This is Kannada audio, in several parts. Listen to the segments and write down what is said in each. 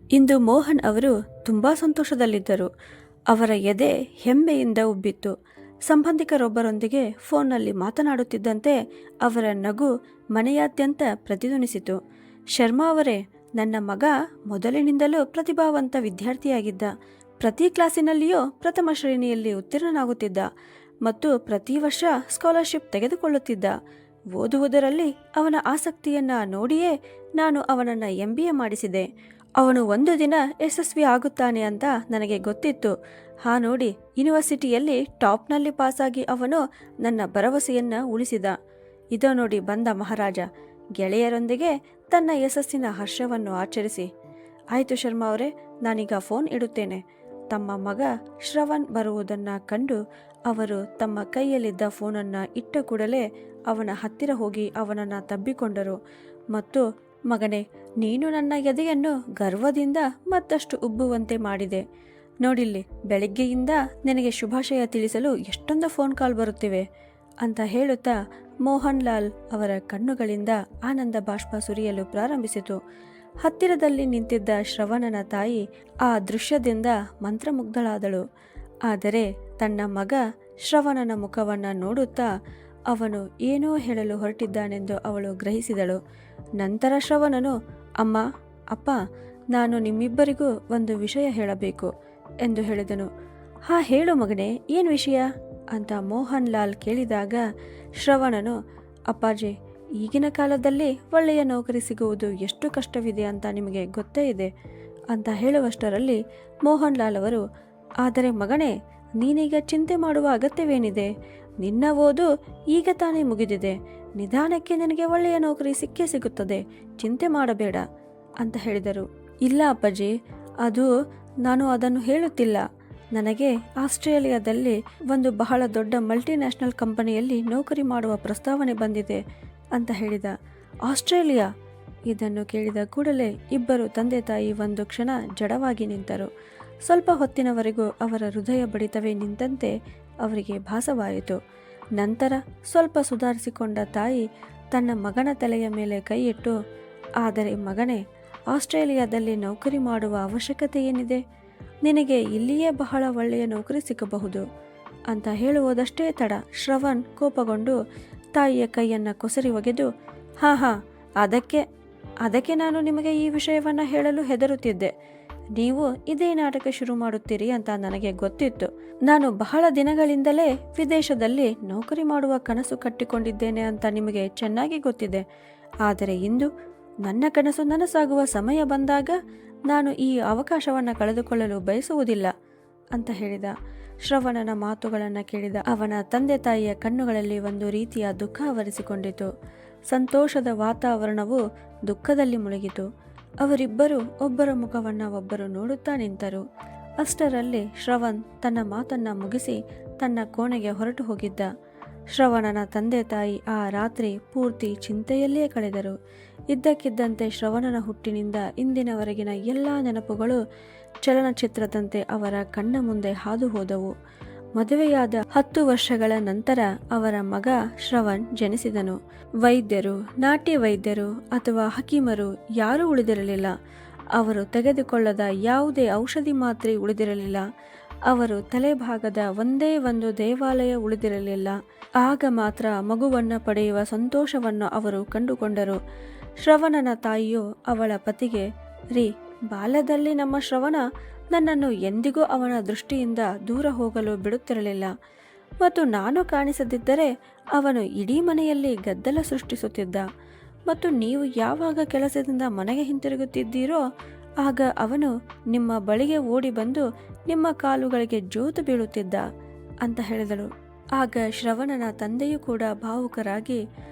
ಇಂದು ಮೋಹನ್ ಅವರು ತುಂಬಾ ಸಂತೋಷದಲ್ಲಿದ್ದರು. ಅವರ ಎದೆ ಹೆಮ್ಮೆಯಿಂದ ಉಬ್ಬಿತ್ತು. ಸಂಬಂಧಿಕರೊಬ್ಬರೊಂದಿಗೆ ಫೋನ್ನಲ್ಲಿ ಮಾತನಾಡುತ್ತಿದ್ದಂತೆ ಅವರ ನಗು ಮನೆಯಾದ್ಯಂತ ಪ್ರತಿಧ್ವನಿಸಿತು. ಶರ್ಮಾ ಅವರೇ, ನನ್ನ ಮಗ ಮೊದಲಿನಿಂದಲೂ ಪ್ರತಿಭಾವಂತ ವಿದ್ಯಾರ್ಥಿಯಾಗಿದ್ದ. ಪ್ರತಿ ಕ್ಲಾಸಿನಲ್ಲಿಯೂ ಪ್ರಥಮ ಶ್ರೇಣಿಯಲ್ಲಿ ಉತ್ತೀರ್ಣನಾಗುತ್ತಿದ್ದ ಮತ್ತು ಪ್ರತಿ ವರ್ಷ ಸ್ಕಾಲರ್ಶಿಪ್ ತೆಗೆದುಕೊಳ್ಳುತ್ತಿದ್ದ. ಓದುವುದರಲ್ಲಿ ಅವನ ಆಸಕ್ತಿಯನ್ನ ನೋಡಿಯೇ ನಾನು ಅವನನ್ನು MBA ಮಾಡಿಸಿದೆ. ಅವನು ಒಂದು ದಿನ ಯಶಸ್ವಿ ಆಗುತ್ತಾನೆ ಅಂತ ನನಗೆ ಗೊತ್ತಿತ್ತು. ನೋಡಿ, ಯೂನಿವರ್ಸಿಟಿಯಲ್ಲಿ ಟಾಪ್ನಲ್ಲಿ ಪಾಸಾಗಿ ಅವನು ನನ್ನ ಭರವಸೆಯನ್ನ ಉಳಿಸಿದ. ಇದೋ ನೋಡಿ ಬಂದ ಮಹಾರಾಜ. ಗೆಳೆಯರೊಂದಿಗೆ ತನ್ನ ಯಶಸ್ಸಿನ ಹರ್ಷವನ್ನು ಆಚರಿಸಿ. ಆಯಿತು ಶರ್ಮಾ ಅವರೇ, ನಾನೀಗ ಫೋನ್ ಇಡುತ್ತೇನೆ. ತಮ್ಮ ಮಗ ಶ್ರವಣ್ ಬರುವುದನ್ನು ಕಂಡು ಅವರು ತಮ್ಮ ಕೈಯಲ್ಲಿದ್ದ ಫೋನನ್ನು ಇಟ್ಟ ಕೂಡಲೇ ಅವನ ಹತ್ತಿರ ಹೋಗಿ ಅವನನ್ನು ತಬ್ಬಿಕೊಂಡರು ಮತ್ತು ಮಗನೇ, ನೀನು ನನ್ನ ಎದೆಯನ್ನು ಗರ್ವದಿಂದ ಮತ್ತಷ್ಟು ಉಬ್ಬುವಂತೆ ಮಾಡಿದೆ. ನೋಡಿಲ್ಲಿ, ಬೆಳಗ್ಗೆಯಿಂದ ನಿನಗೆ ಶುಭಾಶಯ ತಿಳಿಸಲು ಎಷ್ಟೊಂದು ಫೋನ್ ಕಾಲ್ ಬರುತ್ತಿವೆ ಅಂತ ಹೇಳುತ್ತಾ ಮೋಹನ್ ಲಾಲ್ ಅವರ ಕಣ್ಣುಗಳಿಂದ ಆನಂದ ಬಾಷ್ಪ ಸುರಿಯಲು ಪ್ರಾರಂಭಿಸಿತು. ಹತ್ತಿರದಲ್ಲಿ ನಿಂತಿದ್ದ ಶ್ರವಣನ ತಾಯಿ ಆ ದೃಶ್ಯದಿಂದ ಮಂತ್ರಮುಗ್ಧಳಾದಳು. ಆದರೆ ತನ್ನ ಮಗ ಶ್ರವಣನ ಮುಖವನ್ನು ನೋಡುತ್ತಾ ಅವನು ಏನೋ ಹೇಳಲು ಹೊರಟಿದ್ದಾನೆಂದು ಅವಳು ಗ್ರಹಿಸಿದಳು. ನಂತರ ಶ್ರವಣನು, ಅಮ್ಮ, ಅಪ್ಪ, ನಾನು ನಿಮ್ಮಿಬ್ಬರಿಗೂ ಒಂದು ವಿಷಯ ಹೇಳಬೇಕು ಎಂದು ಹೇಳಿದನು. ಹೇಳು ಮಗನೇ, ಏನು ವಿಷಯ ಅಂತ ಮೋಹನ್ ಲಾಲ್ ಕೇಳಿದಾಗ ಶ್ರವಣನು, ಅಪ್ಪಾಜಿ, ಈಗಿನ ಕಾಲದಲ್ಲಿ ಒಳ್ಳೆಯ ನೌಕರಿ ಸಿಗುವುದು ಎಷ್ಟು ಕಷ್ಟವಿದೆ ಅಂತ ನಿಮಗೆ ಗೊತ್ತೇ ಇದೆ ಅಂತ ಹೇಳುವಷ್ಟರಲ್ಲಿ ಮೋಹನ್ ಲಾಲ್ ಅವರು, ಆದರೆ ಮಗನೇ, ನೀನೀಗ ಚಿಂತೆ ಮಾಡುವ ಅಗತ್ಯವೇನಿದೆ? ನಿನ್ನ ಓದು ಈಗ ತಾನೇ ಮುಗಿದಿದೆ. ನಿಧಾನಕ್ಕೆ ನಿನಗೆ ಒಳ್ಳೆಯ ನೌಕರಿ ಸಿಕ್ಕೇ ಸಿಗುತ್ತದೆ, ಚಿಂತೆ ಮಾಡಬೇಡ ಅಂತ ಹೇಳಿದರು. ಇಲ್ಲ ಅಪ್ಪಾಜಿ, ನಾನು ಅದನ್ನು ಹೇಳುತ್ತಿಲ್ಲ. ನನಗೆ ಆಸ್ಟ್ರೇಲಿಯಾದಲ್ಲಿ ಒಂದು ಬಹಳ ದೊಡ್ಡ ಮಲ್ಟಿನ್ಯಾಷನಲ್ ಕಂಪನಿಯಲ್ಲಿ ನೌಕರಿ ಮಾಡುವ ಪ್ರಸ್ತಾವನೆ ಬಂದಿದೆ ಅಂತ ಹೇಳಿದ. ಆಸ್ಟ್ರೇಲಿಯಾ? ಇದನ್ನು ಕೇಳಿದ ಕೂಡಲೇ ಇಬ್ಬರು ತಂದೆ ತಾಯಿ ಒಂದು ಕ್ಷಣ ಜಡವಾಗಿ ನಿಂತರು. ಸ್ವಲ್ಪ ಹೊತ್ತಿನವರೆಗೂ ಅವರ ಹೃದಯ ಬಡಿತವೇ ನಿಂತಂತೆ ಅವರಿಗೆ ಭಾಸವಾಯಿತು. ನಂತರ ಸ್ವಲ್ಪ ಸುಧಾರಿಸಿಕೊಂಡ ತಾಯಿ ತನ್ನ ಮಗನ ತಲೆಯ ಮೇಲೆ ಕೈಯಿಟ್ಟು, ಆದರೆ ಮಗನೇ, ಆಸ್ಟ್ರೇಲಿಯಾದಲ್ಲಿ ನೌಕರಿ ಮಾಡುವ ಅವಶ್ಯಕತೆ ಏನಿದೆ? ನಿನಗೆ ಇಲ್ಲಿಯೇ ಬಹಳ ಒಳ್ಳೆಯ ನೌಕರಿ ಸಿಗಬಹುದು ಅಂತ ಹೇಳುವುದಷ್ಟೇ ತಡ ಶ್ರವಣ್ ಕೋಪಗೊಂಡು ತಾಯಿಯ ಕೈಯನ್ನು ಕೊಸರಿ ಒಗೆದು, ಅದಕ್ಕೆ ನಾನು ನಿಮಗೆ ಈ ವಿಷಯವನ್ನು ಹೇಳಲು ಹೆದರುತ್ತಿದ್ದೆ. ನೀವು ಇದೇ ನಾಟಕ ಶುರು ಮಾಡುತ್ತೀರಿ ಅಂತ ನನಗೆ ಗೊತ್ತಿತ್ತು. ನಾನು ಬಹಳ ದಿನಗಳಿಂದಲೇ ವಿದೇಶದಲ್ಲಿ ನೌಕರಿ ಮಾಡುವ ಕನಸು ಕಟ್ಟಿಕೊಂಡಿದ್ದೇನೆ ಅಂತ ನಿಮಗೆ ಚೆನ್ನಾಗಿ ಗೊತ್ತಿದೆ. ಆದರೆ ಇಂದು ನನ್ನ ಕನಸು ನನಸಾಗುವ ಸಮಯ ಬಂದಾಗ ನಾನು ಈ ಅವಕಾಶವನ್ನು ಕಳೆದುಕೊಳ್ಳಲು ಬಯಸುವುದಿಲ್ಲ ಅಂತ ಹೇಳಿದ. ಶ್ರವಣನ ಮಾತುಗಳನ್ನು ಕೇಳಿದ ಅವನ ತಂದೆ ತಾಯಿಯ ಕಣ್ಣುಗಳಲ್ಲಿ ಒಂದು ರೀತಿಯ ದುಃಖ ಆವರಿಸಿಕೊಂಡಿತು. ಸಂತೋಷದ ವಾತಾವರಣವು ದುಃಖದಲ್ಲಿ ಮುಳುಗಿತು. ಅವರಿಬ್ಬರು ಒಬ್ಬರ ಮುಖವನ್ನು ಒಬ್ಬರು ನೋಡುತ್ತಾ ನಿಂತರು. ಅಷ್ಟರಲ್ಲಿ ಶ್ರವಣ್ ತನ್ನ ಮಾತನ್ನ ಮುಗಿಸಿ ತನ್ನ ಕೋಣೆಗೆ ಹೊರಟು ಹೋಗಿದ್ದ. ಶ್ರವಣನ ತಂದೆ ತಾಯಿ ಆ ರಾತ್ರಿ ಪೂರ್ತಿ ಚಿಂತೆಯಲ್ಲೇ ಕಳೆದರು. ಇದ್ದಕ್ಕಿದ್ದಂತೆ ಶ್ರವಣನ ಹುಟ್ಟಿನಿಂದ ಇಂದಿನವರೆಗಿನ ಎಲ್ಲ ನೆನಪುಗಳು ಚಲನಚಿತ್ರದಂತೆ ಅವರ ಕಣ್ಣ ಮುಂದೆ ಹಾದು ಹೋದವು. ಮದುವೆಯಾದ 10 ವರ್ಷಗಳ ನಂತರ ಅವರ ಮಗ ಶ್ರವಣ್ ಜನಿಸಿದನು. ವೈದ್ಯರು, ನಾಟಿ ವೈದ್ಯರು ಅಥವಾ ಹಕೀಮರು ಯಾರೂ ಉಳಿದಿರಲಿಲ್ಲ. ಅವರು ತೆಗೆದುಕೊಳ್ಳದ ಯಾವುದೇ ಔಷಧಿ ಮಾತ್ರೆ ಉಳಿದಿರಲಿಲ್ಲ. ಅವರು ತಲೆಭಾಗದ ಒಂದೇ ಒಂದು ದೇವಾಲಯ ಉಳಿದಿರಲಿಲ್ಲ. ಆಗ ಮಾತ್ರ ಮಗುವನ್ನು ಪಡೆಯುವ ಸಂತೋಷವನ್ನು ಅವರು ಕಂಡುಕೊಂಡರು. ಶ್ರವಣನ ತಾಯಿಯು ಅವಳ ಪತಿಗೆ, ಬಾಲ್ಯದಲ್ಲಿ ನಮ್ಮ ಶ್ರವಣ ನನ್ನನ್ನು ಎಂದಿಗೂ ಅವನ ದೃಷ್ಟಿಯಿಂದ ದೂರ ಹೋಗಲು ಬಿಡುತ್ತಿರಲಿಲ್ಲ ಮತ್ತು ನಾನು ಕಾಣಿಸದಿದ್ದರೆ ಅವನು ಇಡೀ ಮನೆಯಲ್ಲಿ ಗದ್ದಲ ಸೃಷ್ಟಿಸುತ್ತಿದ್ದ ಮತ್ತು ನೀವು ಯಾವಾಗ ಕೆಲಸದಿಂದ ಮನೆಗೆ ಹಿಂತಿರುಗುತ್ತಿದ್ದೀರೋ ಆಗ ಅವನು ನಿಮ್ಮ ಬಳಿಗೆ ಓಡಿ ಬಂದು ನಿಮ್ಮ ಕಾಲುಗಳಿಗೆ ಜೋತು ಬೀಳುತ್ತಿದ್ದ ಅಂತ ಹೇಳಿದಳು. ಆಗ ಶ್ರವಣನ ತಂದೆಯೂ ಕೂಡ ಭಾವುಕರಾಗಿ,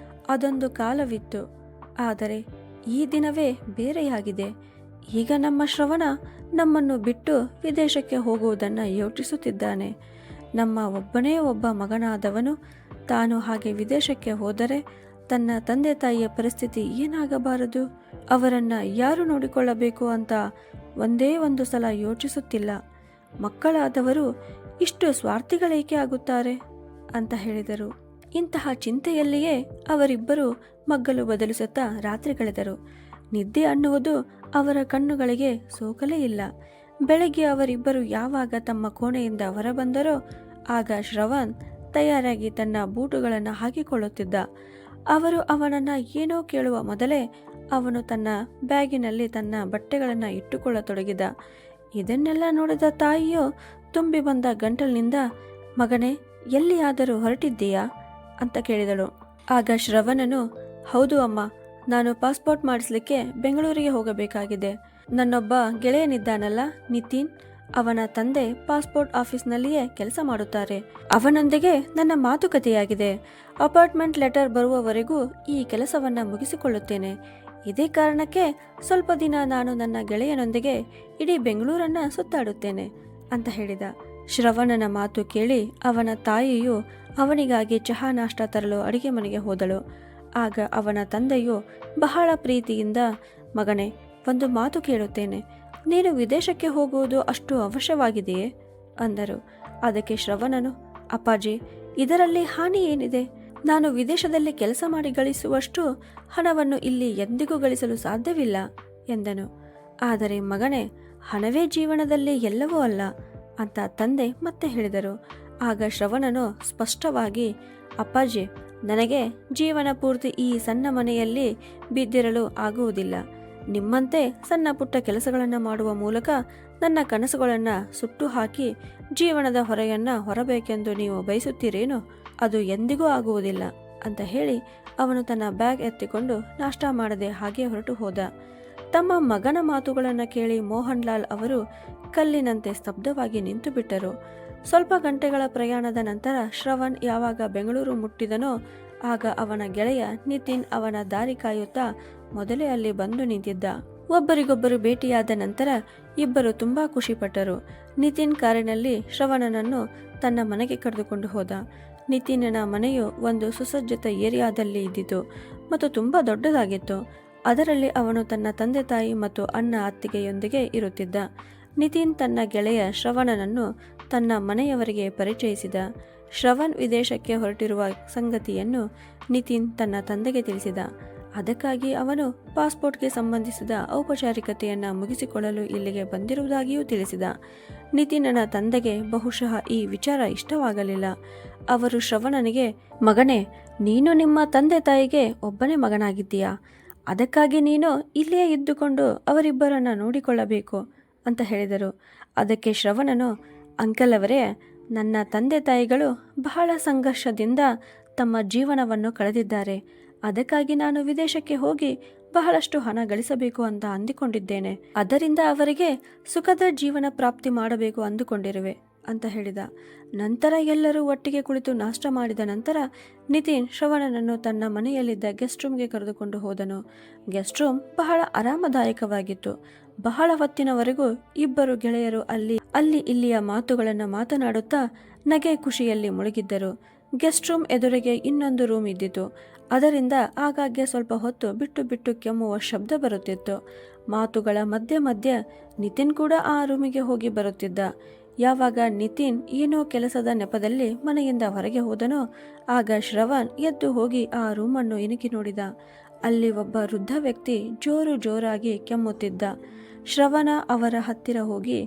ಅದೊಂದು ಕಾಲವಿತ್ತು, ಆದರೆ ಈ ದಿನವೇ ಬೇರೆಯಾಗಿದೆ. ಈಗ ನಮ್ಮ ಶ್ರವಣ ನಮ್ಮನ್ನು ಬಿಟ್ಟು ವಿದೇಶಕ್ಕೆ ಹೋಗುವುದನ್ನು ಯೋಚಿಸುತ್ತಿದ್ದಾನೆ. ನಮ್ಮ ಒಬ್ಬನೇ ಒಬ್ಬ ಮಗನಾದವನು ತಾನು ಹಾಗೆ ವಿದೇಶಕ್ಕೆ ಹೋದರೆ ತನ್ನ ತಂದೆ ತಾಯಿಯ ಪರಿಸ್ಥಿತಿ ಏನಾಗಬಾರದು? ಅವರನ್ನು ಯಾರು ನೋಡಿಕೊಳ್ಳಬೇಕು ಅಂತ ಒಂದೇ ಒಂದು ಸಲ ಯೋಚಿಸುತ್ತಿಲ್ಲ. ಮಕ್ಕಳಾದವರು ಇಷ್ಟು ಸ್ವಾರ್ಥಿಗಳೇಕೆ ಆಗುತ್ತಾರೆ ಅಂತ ಹೇಳಿದರು. ಇಂತಹ ಚಿಂತೆಯಲ್ಲಿಯೇ ಅವರಿಬ್ಬರು ಮಗ್ಗಲು ಬದಲಿಸುತ್ತಾ ರಾತ್ರಿ ಕಳೆದರು. ನಿದ್ದೆ ಅನ್ನುವುದು ಅವರ ಕಣ್ಣುಗಳಿಗೆ ಸೋಕಲೇ ಇಲ್ಲ. ಬೆಳಗ್ಗೆ ಅವರಿಬ್ಬರು ಯಾವಾಗ ತಮ್ಮ ಕೋಣೆಯಿಂದ ಹೊರಬಂದರೋ ಆಗ ಶ್ರವಣ್ ತಯಾರಾಗಿ ತನ್ನ ಬೂಟುಗಳನ್ನು ಹಾಕಿಕೊಳ್ಳುತ್ತಿದ್ದ. ಅವರು ಅವನನ್ನು ಏನೋ ಕೇಳುವ ಮೊದಲೇ ಅವನು ತನ್ನ ಬ್ಯಾಗಿನಲ್ಲಿ ತನ್ನ ಬಟ್ಟೆಗಳನ್ನು ಇಟ್ಟುಕೊಳ್ಳತೊಡಗಿದ. ಇದನ್ನೆಲ್ಲ ನೋಡಿದ ತಾಯಿಯು ತುಂಬಿ ಬಂದ ಗಂಟಲಿನಿಂದ, ಮಗನೇ, ಎಲ್ಲಿಯಾದರೂ ಹೊರಟಿದ್ದೀಯಾ ಅಂತ ಕೇಳಿದಳು. ಆಗ ಶ್ರವಣನು, ಹೌದು ಅಮ್ಮ, ನಾನು ಪಾಸ್ಪೋರ್ಟ್ ಮಾಡಿಸ್ಲಿಕ್ಕೆ ಬೆಂಗಳೂರಿಗೆ ಹೋಗಬೇಕಾಗಿದೆ. ನನ್ನೊಬ್ಬ ಗೆಳೆಯನಿದ್ದಾನಲ್ಲ ನಿತಿನ್, ಅವನ ತಂದೆ ಪಾಸ್ಪೋರ್ಟ್ ಆಫೀಸ್ನಲ್ಲಿಯೇ ಕೆಲಸ ಮಾಡುತ್ತಾರೆ. ಅವನೊಂದಿಗೆ ನನ್ನ ಮಾತುಕತೆಯಾಗಿದೆ. ಅಪಾರ್ಟ್ಮೆಂಟ್ ಲೆಟರ್ ಬರುವವರೆಗೂ ಈ ಕೆಲಸವನ್ನು ಮುಗಿಸಿಕೊಳ್ಳುತ್ತೇನೆ. ಇದೇ ಕಾರಣಕ್ಕೆ ಸ್ವಲ್ಪ ದಿನ ನಾನು ನನ್ನ ಗೆಳೆಯನೊಂದಿಗೆ ಇಡೀ ಬೆಂಗಳೂರನ್ನು ಸುತ್ತಾಡುತ್ತೇನೆ ಅಂತ ಹೇಳಿದ. ಶ್ರವಣನ ಮಾತು ಕೇಳಿ ಅವನ ತಾಯಿಯು ಅವನಿಗಾಗಿ ಚಹಾ ನಾಷ್ಟ ತರಲು ಅಡಿಗೆ ಮನೆಗೆ ಹೋದಳು. ಆಗ ಅವನ ತಂದೆಯು ಬಹಳ ಪ್ರೀತಿಯಿಂದ, ಮಗನೇ, ಒಂದು ಮಾತು ಕೇಳುತ್ತೇನೆ. ನೀನು ವಿದೇಶಕ್ಕೆ ಹೋಗುವುದು ಅಷ್ಟು ಅವಶ್ಯವಾಗಿದೆಯೇ ಅಂದರು. ಅದಕ್ಕೆ ಶ್ರವಣನು, ಅಪ್ಪಾಜಿ, ಇದರಲ್ಲಿ ಹಾನಿ ಏನಿದೆ? ನಾನು ವಿದೇಶದಲ್ಲಿ ಕೆಲಸ ಮಾಡಿ ಗಳಿಸುವಷ್ಟು ಹಣವನ್ನು ಇಲ್ಲಿ ಎಂದಿಗೂ ಗಳಿಸಲು ಸಾಧ್ಯವಿಲ್ಲ ಎಂದನು. ಆದರೆ ಮಗನೇ, ಹಣವೇ ಜೀವನದಲ್ಲಿ ಎಲ್ಲವೂ ಅಲ್ಲ ಅಂತ ತಂದೆ ಮತ್ತೆ ಹೇಳಿದರು. ಆಗ ಶ್ರವಣನು ಸ್ಪಷ್ಟವಾಗಿ, ಅಪ್ಪಾಜಿ, ನನಗೆ ಜೀವನ ಪೂರ್ತಿ ಈ ಸಣ್ಣ ಮನೆಯಲ್ಲಿ ಬಿದ್ದಿರಲು ಆಗುವುದಿಲ್ಲ. ನಿಮ್ಮಂತೆ ಸಣ್ಣ ಪುಟ್ಟ ಕೆಲಸಗಳನ್ನು ಮಾಡುವ ಮೂಲಕ ನನ್ನ ಕನಸುಗಳನ್ನು ಸುಟ್ಟು ಹಾಕಿ ಜೀವನದ ಹೊರೆಯನ್ನು ಹೊರಬೇಕೆಂದು ನೀವು ಬಯಸುತ್ತೀರೇನೋ? ಅದು ಎಂದಿಗೂ ಆಗುವುದಿಲ್ಲ ಅಂತ ಹೇಳಿ ಅವನು ತನ್ನ ಬ್ಯಾಗ್ ಎತ್ತಿಕೊಂಡು ನಾಷ್ಟ ಮಾಡದೆ ಹಾಗೆ ಹೊರಟು ಹೋದ. ತಮ್ಮ ಮಗನ ಮಾತುಗಳನ್ನು ಕೇಳಿ ಮೋಹನ್ ಲಾಲ್ ಅವರು ಕಲ್ಲಿನಂತೆ ಸ್ತಬ್ಧವಾಗಿ ನಿಂತು ಬಿಟ್ಟರು. ಸ್ವಲ್ಪ ಗಂಟೆಗಳ ಪ್ರಯಾಣದ ನಂತರ ಶ್ರವಣ್ ಯಾವಾಗ ಬೆಂಗಳೂರು ಮುಟ್ಟಿದನೋ ಆಗ ಅವನ ಗೆಳೆಯ ನಿತಿನ್ ಅವನ ದಾರಿ ಕಾಯುತ್ತಾ ಮೊದಲೇ ಅಲ್ಲಿ ಬಂದು ನಿಂತಿದ್ದ. ಒಬ್ಬರಿಗೊಬ್ಬರು ಭೇಟಿಯಾದ ನಂತರ ಇಬ್ಬರು ತುಂಬಾ ಖುಷಿಪಟ್ಟರು. ನಿತಿನ್ ಕಾರಿನಲ್ಲಿ ಶ್ರವಣನನ್ನು ತನ್ನ ಮನೆಗೆ ಕರೆದುಕೊಂಡು ಹೋದ. ನಿತಿನ್ನ ಮನೆಯು ಒಂದು ಸುಸಜ್ಜಿತ ಏರಿಯಾದಲ್ಲಿ ಇದ್ದಿತು ಮತ್ತು ತುಂಬಾ ದೊಡ್ಡದಾಗಿತ್ತು. ಅದರಲ್ಲಿ ಅವನು ತನ್ನ ತಂದೆ ತಾಯಿ ಮತ್ತು ಅಣ್ಣ ಅತ್ತಿಗೆಯೊಂದಿಗೆ ಇರುತ್ತಿದ್ದ. ನಿತಿನ್ ತನ್ನ ಗೆಳೆಯ ಶ್ರವಣನನ್ನು ತನ್ನ ಮನೆಯವರಿಗೆ ಪರಿಚಯಿಸಿದ. ಶ್ರವಣ್ ವಿದೇಶಕ್ಕೆ ಹೊರಟಿರುವ ಸಂಗತಿಯನ್ನು ನಿತಿನ್ ತನ್ನ ತಂದೆಗೆ ತಿಳಿಸಿದ. ಅದಕ್ಕಾಗಿ ಅವನು ಪಾಸ್ಪೋರ್ಟ್ಗೆ ಸಂಬಂಧಿಸಿದ ಔಪಚಾರಿಕತೆಯನ್ನು ಮುಗಿಸಿಕೊಳ್ಳಲು ಇಲ್ಲಿಗೆ ಬಂದಿರುವುದಾಗಿಯೂ ತಿಳಿಸಿದ. ನಿತಿನ್ನ ತಂದೆಗೆ ಬಹುಶಃ ಈ ವಿಚಾರ ಇಷ್ಟವಾಗಲಿಲ್ಲ. ಅವರು ಶ್ರವಣನಿಗೆ, ಮಗನೇ, ನೀನು ನಿಮ್ಮ ತಂದೆ ತಾಯಿಗೆ ಒಬ್ಬನೇ ಮಗನಾಗಿದ್ದೀಯಾ, ಅದಕ್ಕಾಗಿ ನೀನು ಇಲ್ಲಿಯೇ ಇದ್ದುಕೊಂಡು ಅವರಿಬ್ಬರನ್ನು ನೋಡಿಕೊಳ್ಳಬೇಕು ಅಂತ ಹೇಳಿದರು. ಅದಕ್ಕೆ ಶ್ರವಣನು, ಅಂಕಲ್ ಅವರೇ, ನನ್ನ ತಂದೆ ತಾಯಿಗಳು ಬಹಳ ಸಂಘರ್ಷದಿಂದ ತಮ್ಮ ಜೀವನವನ್ನು ಕಳೆದಿದ್ದಾರೆ. ಅದಕ್ಕಾಗಿ ನಾನು ವಿದೇಶಕ್ಕೆ ಹೋಗಿ ಬಹಳಷ್ಟು ಹಣ ಗಳಿಸಬೇಕು ಅಂತ ಅಂದುಕೊಂಡಿದ್ದೇನೆ. ಅದರಿಂದ ಅವರಿಗೆ ಸುಖದ ಜೀವನ ಪ್ರಾಪ್ತಿ ಮಾಡಬೇಕು ಅಂದುಕೊಂಡಿರುವೆ ಅಂತ ಹೇಳಿದ. ನಂತರ ಎಲ್ಲರೂ ಒಟ್ಟಿಗೆ ಕುಳಿತು ನಾಷ್ಟ ಮಾಡಿದ ನಂತರ ನಿತಿನ್ ಶ್ರವಣನನ್ನು ತನ್ನ ಮನೆಯಲ್ಲಿದ್ದ ಗೆಸ್ಟ್ ರೂಮ್ಗೆ ಕರೆದುಕೊಂಡು ಹೋದನು. ಗೆಸ್ಟ್ ರೂಮ್ ಬಹಳ ಆರಾಮದಾಯಕವಾಗಿತ್ತು. ಬಹಳ ಹೊತ್ತಿನವರೆಗೂ ಇಬ್ಬರು ಗೆಳೆಯರು ಅಲ್ಲಿ ಇಲ್ಲಿಯ ಮಾತುಗಳನ್ನು ಮಾತನಾಡುತ್ತಾ ನಗೆ ಖುಷಿಯಲ್ಲಿ ಮುಳುಗಿದ್ದರು. ಗೆಸ್ಟ್ ರೂಮ್ ಎದುರಿಗೆ ಇನ್ನೊಂದು ರೂಮ್ ಇದ್ದಿತು. ಅದರಿಂದ ಆಗಾಗ್ಗೆ ಸ್ವಲ್ಪ ಹೊತ್ತು ಬಿಟ್ಟು ಬಿಟ್ಟು ಕೆಮ್ಮುವ ಶಬ್ದ ಬರುತ್ತಿತ್ತು. ಮಾತುಗಳ ಮಧ್ಯೆ ಮಧ್ಯೆ ನಿತಿನ್ ಕೂಡ ಆ ರೂಮಿಗೆ ಹೋಗಿ ಬರುತ್ತಿದ್ದ. ಯಾವಾಗ ನಿತಿನ್ ಏನೋ ಕೆಲಸದ ನೆಪದಲ್ಲಿ ಮನೆಯಿಂದ ಹೊರಗೆ ಹೋದನೋ ಆಗ ಶ್ರವಣ್ ಎದ್ದು ಹೋಗಿ ಆ ರೂಮನ್ನು ಇಣುಕಿ ನೋಡಿದ. ಅಲ್ಲಿ ಒಬ್ಬ ವೃದ್ಧ ವ್ಯಕ್ತಿ ಜೋರಾಗಿ ಕೆಮ್ಮುತ್ತಿದ್ದ. ಶ್ರವಣ ಅವರ ಹತ್ತಿರ ಹೋಗಿ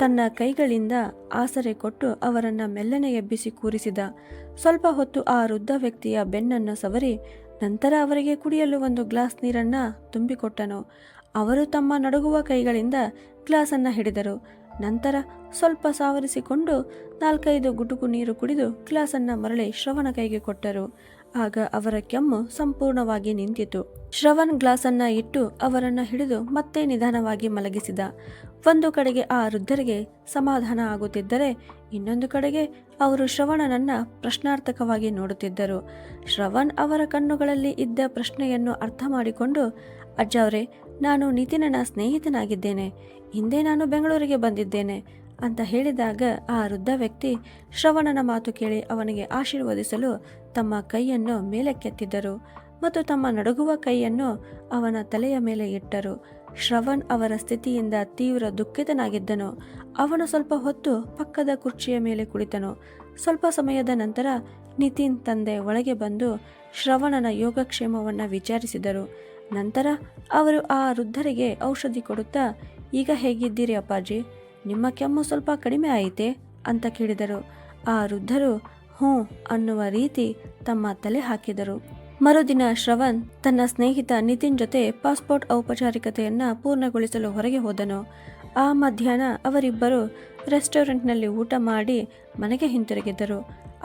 ತನ್ನ ಕೈಗಳಿಂದ ಆಸರೆ ಕೊಟ್ಟು ಅವರನ್ನು ಮೆಲ್ಲನೆ ಎಬ್ಬಿಸಿ ಕೂರಿಸಿದ. ಸ್ವಲ್ಪ ಹೊತ್ತು ಆ ವೃದ್ಧ ವ್ಯಕ್ತಿಯ ಬೆನ್ನನ್ನು ಸವರಿ ನಂತರ ಅವರಿಗೆ ಕುಡಿಯಲು ಒಂದು ಗ್ಲಾಸ್ ನೀರನ್ನು ತುಂಬಿಕೊಟ್ಟನು. ಅವರು ತಮ್ಮ ನಡುಗುವ ಕೈಗಳಿಂದ ಗ್ಲಾಸನ್ನು ಹಿಡಿದರು. ನಂತರ ಸ್ವಲ್ಪ ಸಾವರಿಸಿಕೊಂಡು 4-5 ಗುಟುಕು ನೀರು ಕುಡಿದು ಗ್ಲಾಸನ್ನು ಮರಳಿ ಶ್ರವಣ ಕೈಗೆ ಕೊಟ್ಟರು. ಆಗ ಅವರ ಕೆಮ್ಮು ಸಂಪೂರ್ಣವಾಗಿ ನಿಂತಿತು. ಶ್ರವಣ್ ಗ್ಲಾಸನ್ನ ಇಟ್ಟು ಅವರನ್ನು ಹಿಡಿದು ಮತ್ತೆ ನಿಧಾನವಾಗಿ ಮಲಗಿಸಿದ. ಒಂದು ಕಡೆಗೆ ಆ ವೃದ್ಧರಿಗೆ ಸಮಾಧಾನ ಆಗುತ್ತಿದ್ದರೆ ಇನ್ನೊಂದು ಕಡೆಗೆ ಅವರು ಶ್ರವಣನನ್ನ ಪ್ರಶ್ನಾರ್ಥಕವಾಗಿ ನೋಡುತ್ತಿದ್ದರು. ಶ್ರವಣ್ ಅವರ ಕಣ್ಣುಗಳಲ್ಲಿ ಇದ್ದ ಪ್ರಶ್ನೆಯನ್ನು ಅರ್ಥ ಮಾಡಿಕೊಂಡು, ಅಜ್ಜವ್ರೆ, ನಾನು ನಿತಿನನ ಸ್ನೇಹಿತನಾಗಿದ್ದೇನೆ. ಹಿಂದೆ ನಾನು ಬೆಂಗಳೂರಿಗೆ ಬಂದಿದ್ದೇನೆ ಅಂತ ಹೇಳಿದಾಗ ಆ ವೃದ್ಧ ವ್ಯಕ್ತಿ ಶ್ರವಣನ ಮಾತು ಕೇಳಿ ಅವನಿಗೆ ಆಶೀರ್ವದಿಸಲು ತಮ್ಮ ಕೈಯನ್ನು ಮೇಲಕ್ಕೆತ್ತಿದ್ದರು ಮತ್ತು ತಮ್ಮ ನಡುಗುವ ಕೈಯನ್ನು ಅವನ ತಲೆಯ ಮೇಲೆ ಇಟ್ಟರು. ಶ್ರವಣ್ ಅವರ ಸ್ಥಿತಿಯಿಂದ ತೀವ್ರ ದುಃಖಿತನಾಗಿದ್ದನು. ಅವನು ಸ್ವಲ್ಪ ಹೊತ್ತು ಪಕ್ಕದ ಕುರ್ಚಿಯ ಮೇಲೆ ಕುಳಿತನು. ಸ್ವಲ್ಪ ಸಮಯದ ನಂತರ ನಿತಿನ್ ತಂದೆ ಒಳಗೆ ಬಂದು ಶ್ರವಣನ ಯೋಗಕ್ಷೇಮವನ್ನು ವಿಚಾರಿಸಿದರು. ನಂತರ ಅವರು ಆ ವೃದ್ಧರಿಗೆ ಔಷಧಿ ಕೊಡುತ್ತಾ, ಈಗ ಹೇಗಿದ್ದೀರಿ ಅಪ್ಪಾಜಿ, ನಿಮ್ಮ ಕೆಮ್ಮು ಸ್ವಲ್ಪ ಕಡಿಮೆ ಆಯಿತೆ ಅಂತ ಕೇಳಿದರು. ಆ ವೃದ್ಧರು ಹ್ಞೂ ಅನ್ನುವ ರೀತಿ ತಮ್ಮ ತಲೆ ಹಾಕಿದರು. ಮರುದಿನ ಶ್ರವಣ್ ತನ್ನ ಸ್ನೇಹಿತ ನಿತಿನ್ ಜೊತೆ ಪಾಸ್ಪೋರ್ಟ್ ಔಪಚಾರಿಕತೆಯನ್ನ ಪೂರ್ಣಗೊಳಿಸಲು ಹೊರಗೆ ಹೋದನು. ಆ ಮಧ್ಯಾಹ್ನ ಅವರಿಬ್ಬರು ರೆಸ್ಟೋರೆಂಟ್ನಲ್ಲಿ ಊಟ ಮಾಡಿ ಮನೆಗೆ ಹಿಂತಿರುಗಿದರು.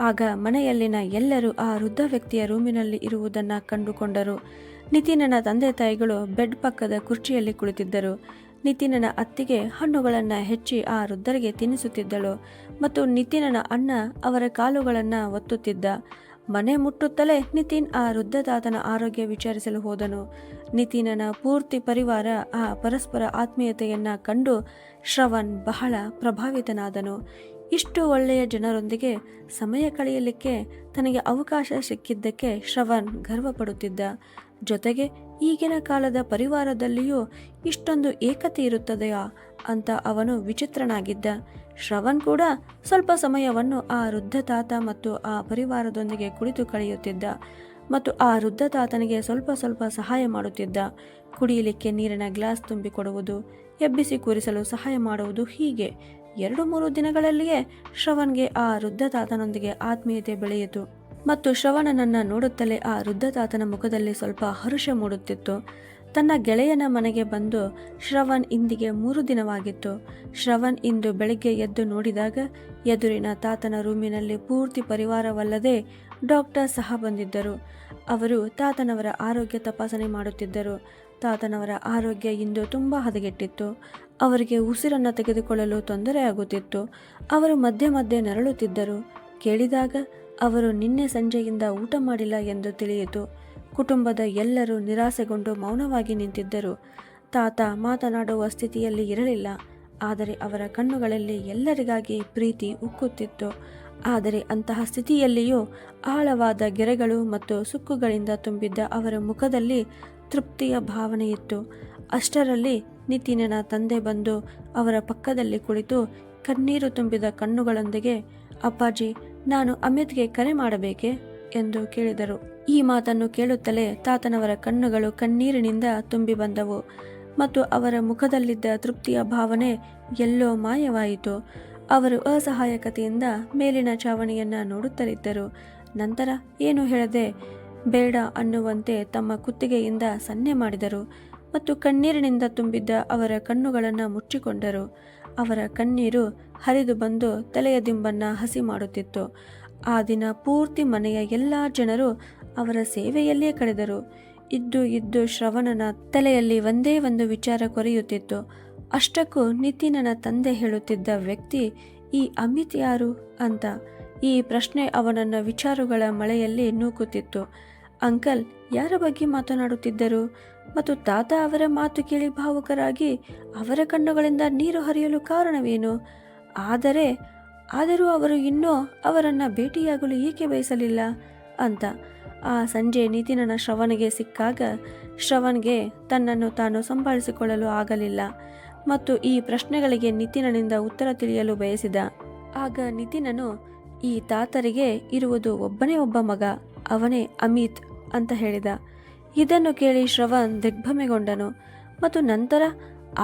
ಆಗ ಮನೆಯಲ್ಲಿನ ಎಲ್ಲರೂ ಆ ವೃದ್ಧ ವ್ಯಕ್ತಿಯ ರೂಮಿನಲ್ಲಿ ಇರುವುದನ್ನು ಕಂಡುಕೊಂಡರು. ನಿತಿನನ ತಂದೆ ತಾಯಿಗಳು ಬೆಡ್ ಪಕ್ಕದ ಕುರ್ಚಿಯಲ್ಲಿ ಕುಳಿತಿದ್ದರು. ನಿತಿನನ ಅತ್ತಿಗೆ ಹಣ್ಣುಗಳನ್ನು ಹೆಚ್ಚಿ ಆ ವೃದ್ಧರಿಗೆ ತಿನ್ನಿಸುತ್ತಿದ್ದಳು ಮತ್ತು ನಿತಿನನ ಅಣ್ಣ ಅವರ ಕಾಲುಗಳನ್ನು ಒತ್ತುತ್ತಿದ್ದ. ಮನೆ ಮುಟ್ಟುತ್ತಲೇ ನಿತಿನ್ ಆ ವೃದ್ಧ ತಾತನ ಆರೋಗ್ಯ ವಿಚಾರಿಸಲು ಹೋದನು. ನಿತಿನನ ಪೂರ್ತಿ ಪರಿವಾರ ಆ ಪರಸ್ಪರ ಆತ್ಮೀಯತೆಯನ್ನ ಕಂಡು ಶ್ರವಣ್ ಬಹಳ ಪ್ರಭಾವಿತನಾದನು. ಇಷ್ಟು ಒಳ್ಳೆಯ ಜನರೊಂದಿಗೆ ಸಮಯ ಕಳೆಯಲಿಕ್ಕೆ ತನಗೆ ಅವಕಾಶ ಸಿಕ್ಕಿದ್ದಕ್ಕೆ ಶ್ರವಣ್ ಗರ್ವಪಡುತ್ತಿದ್ದ. ಜೊತೆಗೆ ಈಗಿನ ಕಾಲದ ಪರಿವಾರದಲ್ಲಿಯೂ ಇಷ್ಟೊಂದು ಏಕತೆ ಇರುತ್ತದೆಯಾ ಅಂತ ಅವನು ವಿಚಿತ್ರನಾಗಿದ್ದ. ಶ್ರವಣ್ ಕೂಡ ಸ್ವಲ್ಪ ಸಮಯವನ್ನು ಆ ವೃದ್ಧ ತಾತ ಮತ್ತು ಆ ಪರಿವಾರದೊಂದಿಗೆ ಕುಳಿತು ಕಳೆಯುತ್ತಿದ್ದ ಮತ್ತು ಆ ವೃದ್ಧ ತಾತನಿಗೆ ಸ್ವಲ್ಪ ಸ್ವಲ್ಪ ಸಹಾಯ ಮಾಡುತ್ತಿದ್ದ. ಕುಡಿಯಲಿಕ್ಕೆ ನೀರಿನ ಗ್ಲಾಸ್ ತುಂಬಿಕೊಡುವುದು, ಎಬ್ಬಿಸಿ ಕೂರಿಸಲು ಸಹಾಯ ಮಾಡುವುದು, ಹೀಗೆ 2-3 ದಿನಗಳಲ್ಲಿಯೇ ಶ್ರವಣ್ಗೆ ಆ ವೃದ್ಧ ತಾತನೊಂದಿಗೆ ಆತ್ಮೀಯತೆ ಬೆಳೆಯಿತು. ಮತ್ತು ಶ್ರವಣನನ್ನ ನೋಡುತ್ತಲೇ ಆ ವೃದ್ಧ ತಾತನ ಮುಖದಲ್ಲಿ ಸ್ವಲ್ಪ ಹರುಷ ಮೂಡುತ್ತಿತ್ತು. ತನ್ನ ಗೆಳೆಯನ ಮನೆಗೆ ಬಂದು ಶ್ರವಣ್ ಇಂದಿಗೆ 3 ದಿನವಾಗಿತ್ತು. ಶ್ರವಣ್ ಇಂದು ಬೆಳಿಗ್ಗೆ ಎದ್ದು ನೋಡಿದಾಗ ಎದುರಿನ ತಾತನ ರೂಮಿನಲ್ಲಿ ಪೂರ್ತಿ ಪರಿವಾರವಲ್ಲದೆ ಡಾಕ್ಟರ್ ಸಹ ಬಂದಿದ್ದರು. ಅವರು ತಾತನವರ ಆರೋಗ್ಯ ತಪಾಸಣೆ ಮಾಡುತ್ತಿದ್ದರು. ತಾತನವರ ಆರೋಗ್ಯ ಇಂದು ತುಂಬ ಹದಗೆಟ್ಟಿತ್ತು. ಅವರಿಗೆ ಉಸಿರನ್ನು ತೆಗೆದುಕೊಳ್ಳಲು ತೊಂದರೆ ಆಗುತ್ತಿತ್ತು. ಅವರು ಮಧ್ಯೆ ಮಧ್ಯೆ ನರಳುತ್ತಿದ್ದರು. ಕೇಳಿದಾಗ ಅವರು ನಿನ್ನೆ ಸಂಜೆಯಿಂದ ಊಟ ಮಾಡಿಲ್ಲ ಎಂದು ತಿಳಿಯಿತು. ಕುಟುಂಬದ ಎಲ್ಲರೂ ನಿರಾಸೆಗೊಂಡು ಮೌನವಾಗಿ ನಿಂತಿದ್ದರು. ತಾತ ಮಾತನಾಡುವ ಸ್ಥಿತಿಯಲ್ಲಿ ಇರಲಿಲ್ಲ. ಆದರೆ ಅವರ ಕಣ್ಣುಗಳಲ್ಲಿ ಎಲ್ಲರಿಗಾಗಿ ಪ್ರೀತಿ ಉಕ್ಕುತ್ತಿತ್ತು. ಆದರೆ ಅಂತಹ ಸ್ಥಿತಿಯಲ್ಲಿಯೂ ಆಳವಾದ ಗೆರೆಗಳು ಮತ್ತು ಸುಕ್ಕುಗಳಿಂದ ತುಂಬಿದ್ದ ಅವರ ಮುಖದಲ್ಲಿ ತೃಪ್ತಿಯ ಭಾವನೆಯಿತ್ತು. ಅಷ್ಟರಲ್ಲಿ ನಿತಿನನ ತಂದೆ ಬಂದು ಅವರ ಪಕ್ಕದಲ್ಲಿ ಕುಳಿತು ಕಣ್ಣೀರು ತುಂಬಿದ ಕಣ್ಣುಗಳೊಂದಿಗೆ, ಅಪ್ಪಾಜಿ, ನಾನು ಅಮಿತ್ಗೆ ಕರೆ ಮಾಡಬೇಕೆ ಎಂದು ಕೇಳಿದರು. ಈ ಮಾತನ್ನು ಕೇಳುತ್ತಲೇ ತಾತನವರ ಕಣ್ಣುಗಳು ಕಣ್ಣೀರಿನಿಂದ ತುಂಬಿ ಬಂದವು ಮತ್ತು ಅವರ ಮುಖದಲ್ಲಿದ್ದ ತೃಪ್ತಿಯ ಭಾವನೆ ಎಲ್ಲೋ ಮಾಯವಾಯಿತು. ಅವರು ಅಸಹಾಯಕತೆಯಿಂದ ಮೇಲಿನ ಚಾವಣಿಯನ್ನ ನೋಡುತ್ತಲಿದ್ದರು. ನಂತರ ಏನು ಹೇಳದೆ ಬೇಡ ಅನ್ನುವಂತೆ ತಮ್ಮ ಕುತ್ತಿಗೆಯಿಂದ ಸನ್ನೆ ಮಾಡಿದರು ಮತ್ತು ಕಣ್ಣೀರಿನಿಂದ ತುಂಬಿದ್ದ ಅವರ ಕಣ್ಣುಗಳನ್ನು ಮುಚ್ಚಿಕೊಂಡರು. ಅವರ ಕಣ್ಣೀರು ಹರಿದು ಬಂದು ತಲೆಯ ದಿಂಬನ್ನ ಹಸಿ ಮಾಡುತ್ತಿತ್ತು. ಆ ದಿನ ಪೂರ್ತಿ ಮನೆಯ ಎಲ್ಲ ಜನರು ಅವರ ಸೇವೆಯಲ್ಲೇ ಕಳೆದರು. ಇದ್ದು ಶ್ರವಣನ ತಲೆಯಲ್ಲಿ ಒಂದೇ ಒಂದು ವಿಚಾರ ಕೊರೆಯುತ್ತಿತ್ತು. ಅಷ್ಟಕ್ಕೂ ನಿತಿನನ ತಂದೆ ಹೇಳುತ್ತಿದ್ದ ವ್ಯಕ್ತಿ ಈ ಅಮಿತ್ ಯಾರು ಅಂತ. ಈ ಪ್ರಶ್ನೆ ಅವನನ್ನ ವಿಚಾರಗಳ ಮಳೆಯಲ್ಲಿ ನೂಕುತ್ತಿತ್ತು. ಅಂಕಲ್ ಯಾರ ಬಗ್ಗೆ ಮಾತನಾಡುತ್ತಿದ್ದರು ಮತ್ತು ತಾತ ಅವರ ಮಾತು ಕೇಳಿ ಭಾವುಕರಾಗಿ ಅವರ ಕಣ್ಣುಗಳಿಂದ ನೀರು ಹರಿಯಲು ಕಾರಣವೇನು? ಆದರೂ ಅವರು ಇನ್ನೂ ಅವರನ್ನು ಭೇಟಿಯಾಗಲು ಏಕೆ ಬಯಸಲಿಲ್ಲ ಅಂತ. ಆ ಸಂಜೆ ನಿತಿನನ ಶ್ರವಣ್ಗೆ ಸಿಕ್ಕಾಗ ಶ್ರವಣ್ಗೆ ತನ್ನನ್ನು ತಾನು ಸಂಭಾಳಿಸಿಕೊಳ್ಳಲು ಆಗಲಿಲ್ಲ ಮತ್ತು ಈ ಪ್ರಶ್ನೆಗಳಿಗೆ ನಿತಿನನಿಂದ ಉತ್ತರ ತಿಳಿಯಲು ಬಯಸಿದ. ಆಗ ನಿತಿನನು ಈ ತಾತರಿಗೆ ಇರುವುದು ಒಬ್ಬನೇ ಒಬ್ಬ ಮಗ, ಅವನೇ ಅಮಿತ್ ಅಂತ ಹೇಳಿದ. ಇದನ್ನು ಕೇಳಿ ಶ್ರವಣ್ ದಿಗ್ಭ್ರಮೆಗೊಂಡನು ಮತ್ತು ನಂತರ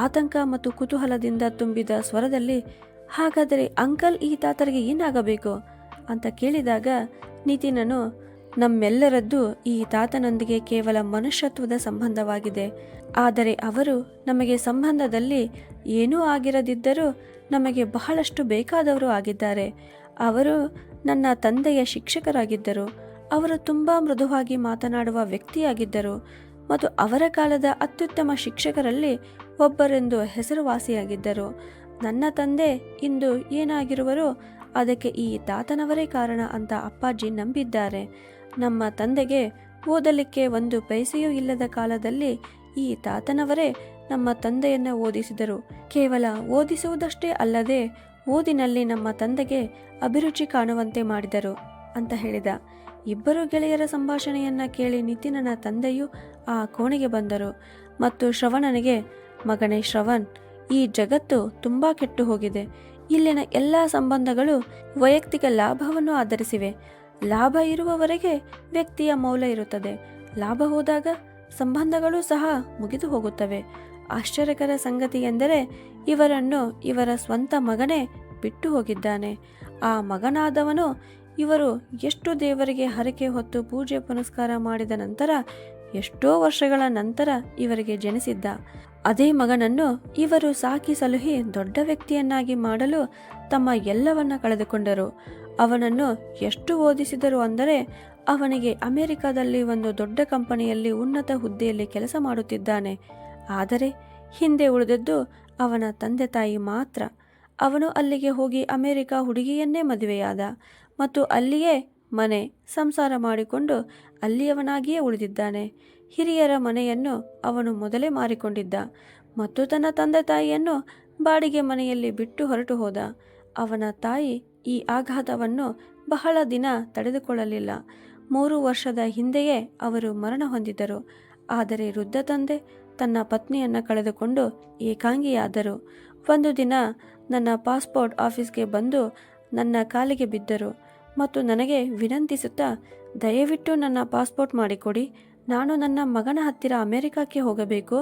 ಆತಂಕ ಮತ್ತು ಕುತೂಹಲದಿಂದ ತುಂಬಿದ ಸ್ವರದಲ್ಲಿ, ಹಾಗಾದರೆ ಅಂಕಲ್ ಈ ತಾತರಿಗೆ ಏನಾಗಬೇಕು ಅಂತ ಕೇಳಿದಾಗ ನಿತಿನನು, ನಮ್ಮೆಲ್ಲರದ್ದು ಈ ತಾತನೊಂದಿಗೆ ಕೇವಲ ಮನುಷ್ಯತ್ವದ ಸಂಬಂಧವಾಗಿದೆ. ಆದರೆ ಅವರು ನಮಗೆ ಸಂಬಂಧದಲ್ಲಿ ಏನೂ ಆಗಿರದಿದ್ದರೂ ನಮಗೆ ಬಹಳಷ್ಟು ಬೇಕಾದವರು ಆಗಿದ್ದಾರೆ. ಅವರು ನನ್ನ ತಂದೆಯ ಶಿಕ್ಷಕರಾಗಿದ್ದರು. ಅವರು ತುಂಬ ಮೃದುವಾಗಿ ಮಾತನಾಡುವ ವ್ಯಕ್ತಿಯಾಗಿದ್ದರು ಮತ್ತು ಅವರ ಕಾಲದ ಅತ್ಯುತ್ತಮ ಶಿಕ್ಷಕರಲ್ಲಿ ಒಬ್ಬರೆಂದು ಹೆಸರುವಾಸಿಯಾಗಿದ್ದರು. ನನ್ನ ತಂದೆ ಇಂದು ಏನಾಗಿರುವರೋ ಅದಕ್ಕೆ ಈ ತಾತನವರೇ ಕಾರಣ ಅಂತ ಅಪ್ಪಾಜಿ ನಂಬಿದ್ದಾರೆ. ನಮ್ಮ ತಂದೆಗೆ ಓದಲಿಕ್ಕೆ ಒಂದು ಪೈಸೆಯೂ ಇಲ್ಲದ ಕಾಲದಲ್ಲಿ ಈ ತಾತನವರೇ ನಮ್ಮ ತಂದೆಯನ್ನು ಓದಿಸಿದರು. ಕೇವಲ ಓದಿಸುವುದಷ್ಟೇ ಅಲ್ಲದೆ ಓದಿನಲ್ಲಿ ನಮ್ಮ ತಂದೆಗೆ ಅಭಿರುಚಿ ಕಾಣುವಂತೆ ಮಾಡಿದರು ಅಂತ ಹೇಳಿದ. ಇಬ್ಬರು ಗೆಳೆಯರ ಸಂಭಾಷಣೆಯನ್ನ ಕೇಳಿ ನಿತಿನನ ತಂದೆಯು ಆ ಕೋಣೆಗೆ ಬಂದರು ಮತ್ತು ಶ್ರವಣನಿಗೆ, ಮಗನೇ ಶ್ರವಣ್, ಈ ಜಗತ್ತು ತುಂಬಾ ಕೆಟ್ಟು ಹೋಗಿದೆ. ಇಲ್ಲಿನ ಎಲ್ಲ ಸಂಬಂಧಗಳು ವೈಯಕ್ತಿಕ ಲಾಭವನ್ನು ಆಧರಿಸಿವೆ. ಲಾಭ ಇರುವವರೆಗೆ ವ್ಯಕ್ತಿಯ ಮೌಲ್ಯ ಇರುತ್ತದೆ. ಲಾಭ ಹೋದಾಗ ಸಂಬಂಧಗಳು ಸಹ ಮುಗಿದು ಹೋಗುತ್ತವೆ. ಆಶ್ಚರ್ಯಕರ ಸಂಗತಿ ಎಂದರೆ ಇವರನ್ನು ಇವರ ಸ್ವಂತ ಮಗನೇ ಬಿಟ್ಟು ಹೋಗಿದ್ದಾನೆ. ಆ ಮಗನಾದವನು ಇವರು ಎಷ್ಟು ದೇವರಿಗೆ ಹರಕೆ ಹೊತ್ತು ಪೂಜೆ ಪುನಸ್ಕಾರ ಮಾಡಿದ ನಂತರ ಎಷ್ಟೋ ವರ್ಷಗಳ ನಂತರ ಇವರಿಗೆ ಜನಿಸಿದ್ದ. ಅದೇ ಮಗನನ್ನು ಇವರು ಸಾಕಿ ಸಲುಹಿ ದೊಡ್ಡ ವ್ಯಕ್ತಿಯನ್ನಾಗಿ ಮಾಡಲು ತಮ್ಮ ಎಲ್ಲವನ್ನ ಕಳೆದುಕೊಂಡರು. ಅವನನ್ನು ಎಷ್ಟು ಓದಿಸಿದರು ಅಂದರೆ ಅವನಿಗೆ ಅಮೆರಿಕದಲ್ಲಿ ಒಂದು ದೊಡ್ಡ ಕಂಪನಿಯಲ್ಲಿ ಉನ್ನತ ಹುದ್ದೆಯಲ್ಲಿ ಕೆಲಸ ಮಾಡುತ್ತಿದ್ದಾನೆ. ಆದರೆ ಹಿಂದೆ ಉಳಿದದ್ದು ಅವನ ತಂದೆ ತಾಯಿ ಮಾತ್ರ. ಅವನು ಅಲ್ಲಿಗೆ ಹೋಗಿ ಅಮೆರಿಕ ಹುಡುಗಿಯನ್ನೇ ಮದುವೆಯಾದ ಮತ್ತು ಅಲ್ಲಿಯೇ ಮನೆ ಸಂಸಾರ ಮಾಡಿಕೊಂಡು ಅಲ್ಲಿಯವನಾಗಿಯೇ ಉಳಿದಿದ್ದಾನೆ. ಹಿರಿಯರ ಮನೆಯನ್ನು ಅವನು ಮೊದಲೇ ಮಾರಿಕೊಂಡಿದ್ದ ಮತ್ತು ತನ್ನ ತಂದೆ ತಾಯಿಯನ್ನು ಬಾಡಿಗೆ ಮನೆಯಲ್ಲಿ ಬಿಟ್ಟು ಹೊರಟು ಹೋದ. ಅವನ ತಾಯಿ ಈ ಆಘಾತವನ್ನು ಬಹಳ ದಿನ ತಡೆದುಕೊಳ್ಳಲಿಲ್ಲ. 3 ವರ್ಷದ ಹಿಂದೆಯೇ ಅವರು ಮರಣ ಹೊಂದಿದರು. ಆದರೆ ವೃದ್ಧ ತಂದೆ ತನ್ನ ಪತ್ನಿಯನ್ನು ಕಳೆದುಕೊಂಡು ಏಕಾಂಗಿಯಾದರು. ಒಂದು ದಿನ ನನ್ನ ಪಾಸ್ಪೋರ್ಟ್ ಆಫೀಸ್ಗೆ ಬಂದು ನನ್ನ ಕಾಲಿಗೆ ಬಿದ್ದರು ಮತ್ತು ನನಗೆ ವಿನಂತಿಸುತ್ತಾ, ದಯವಿಟ್ಟು ನನ್ನ ಪಾಸ್ಪೋರ್ಟ್ ಮಾಡಿಕೊಡಿ, ನಾನು ನನ್ನ ಮಗನ ಹತ್ತಿರ ಅಮೆರಿಕಕ್ಕೆ ಹೋಗಬೇಕು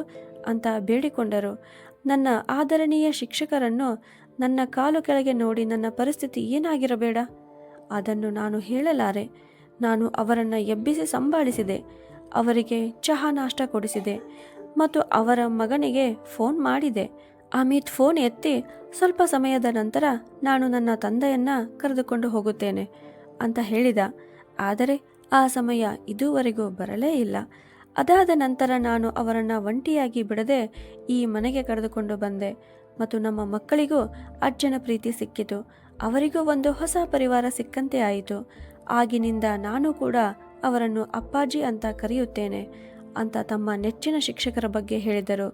ಅಂತ ಬೇಡಿಕೊಂಡರು. ನನ್ನ ಆದರಣೀಯ ಶಿಕ್ಷಕರನ್ನು ನನ್ನ ಕಾಲು ಕೆಳಗೆ ನೋಡಿ ನನ್ನ ಪರಿಸ್ಥಿತಿ ಏನಾಗಿರಬೇಡ, ಅದನ್ನು ನಾನು ಹೇಳಲಾರೆ. ನಾನು ಅವರನ್ನು ಎಬ್ಬಿಸಿ ಸಂಭಾಳಿಸಿದೆ, ಅವರಿಗೆ ಚಹಾ ನಾಷ್ಟ ಕೊಡಿಸಿದೆ ಮತ್ತು ಅವರ ಮಗನಿಗೆ ಫೋನ್ ಮಾಡಿದೆ. ಅಮಿತ್ ಫೋನ್ ಎತ್ತಿ, ಸ್ವಲ್ಪ ಸಮಯದ ನಂತರ ನಾನು ನನ್ನ ತಂದೆಯನ್ನು ಕರೆದುಕೊಂಡು ಹೋಗುತ್ತೇನೆ ಅಂತ ಹೇಳಿದ. ಆದರೆ ಆ ಸಮಯ ಇದುವರೆಗೂ ಬರಲೇ ಇಲ್ಲ. ಅದಾದ ನಂತರ ನಾನು ಅವರನ್ನು ಒಂಟಿಯಾಗಿ ಬಿಡದೆ ಈ ಮನೆಗೆ ಕರೆದುಕೊಂಡು ಬಂದೆ ಮತ್ತು ನಮ್ಮ ಮಕ್ಕಳಿಗೂ ಅಜ್ಜನ ಪ್ರೀತಿ ಸಿಕ್ಕಿತು. ಅವರಿಗೂ ಒಂದು ಹೊಸ ಪರಿವಾರ ಸಿಕ್ಕಂತೆ ಆಯಿತು. ಆಗಿನಿಂದ ನಾನು ಕೂಡ ಅವರನ್ನು ಅಪ್ಪಾಜಿ ಅಂತ ಕರೆಯುತ್ತೇನೆ ಅಂತ ತಮ್ಮ ನೆಚ್ಚಿನ ಶಿಕ್ಷಕರ ಬಗ್ಗೆ ಹೇಳಿದರು.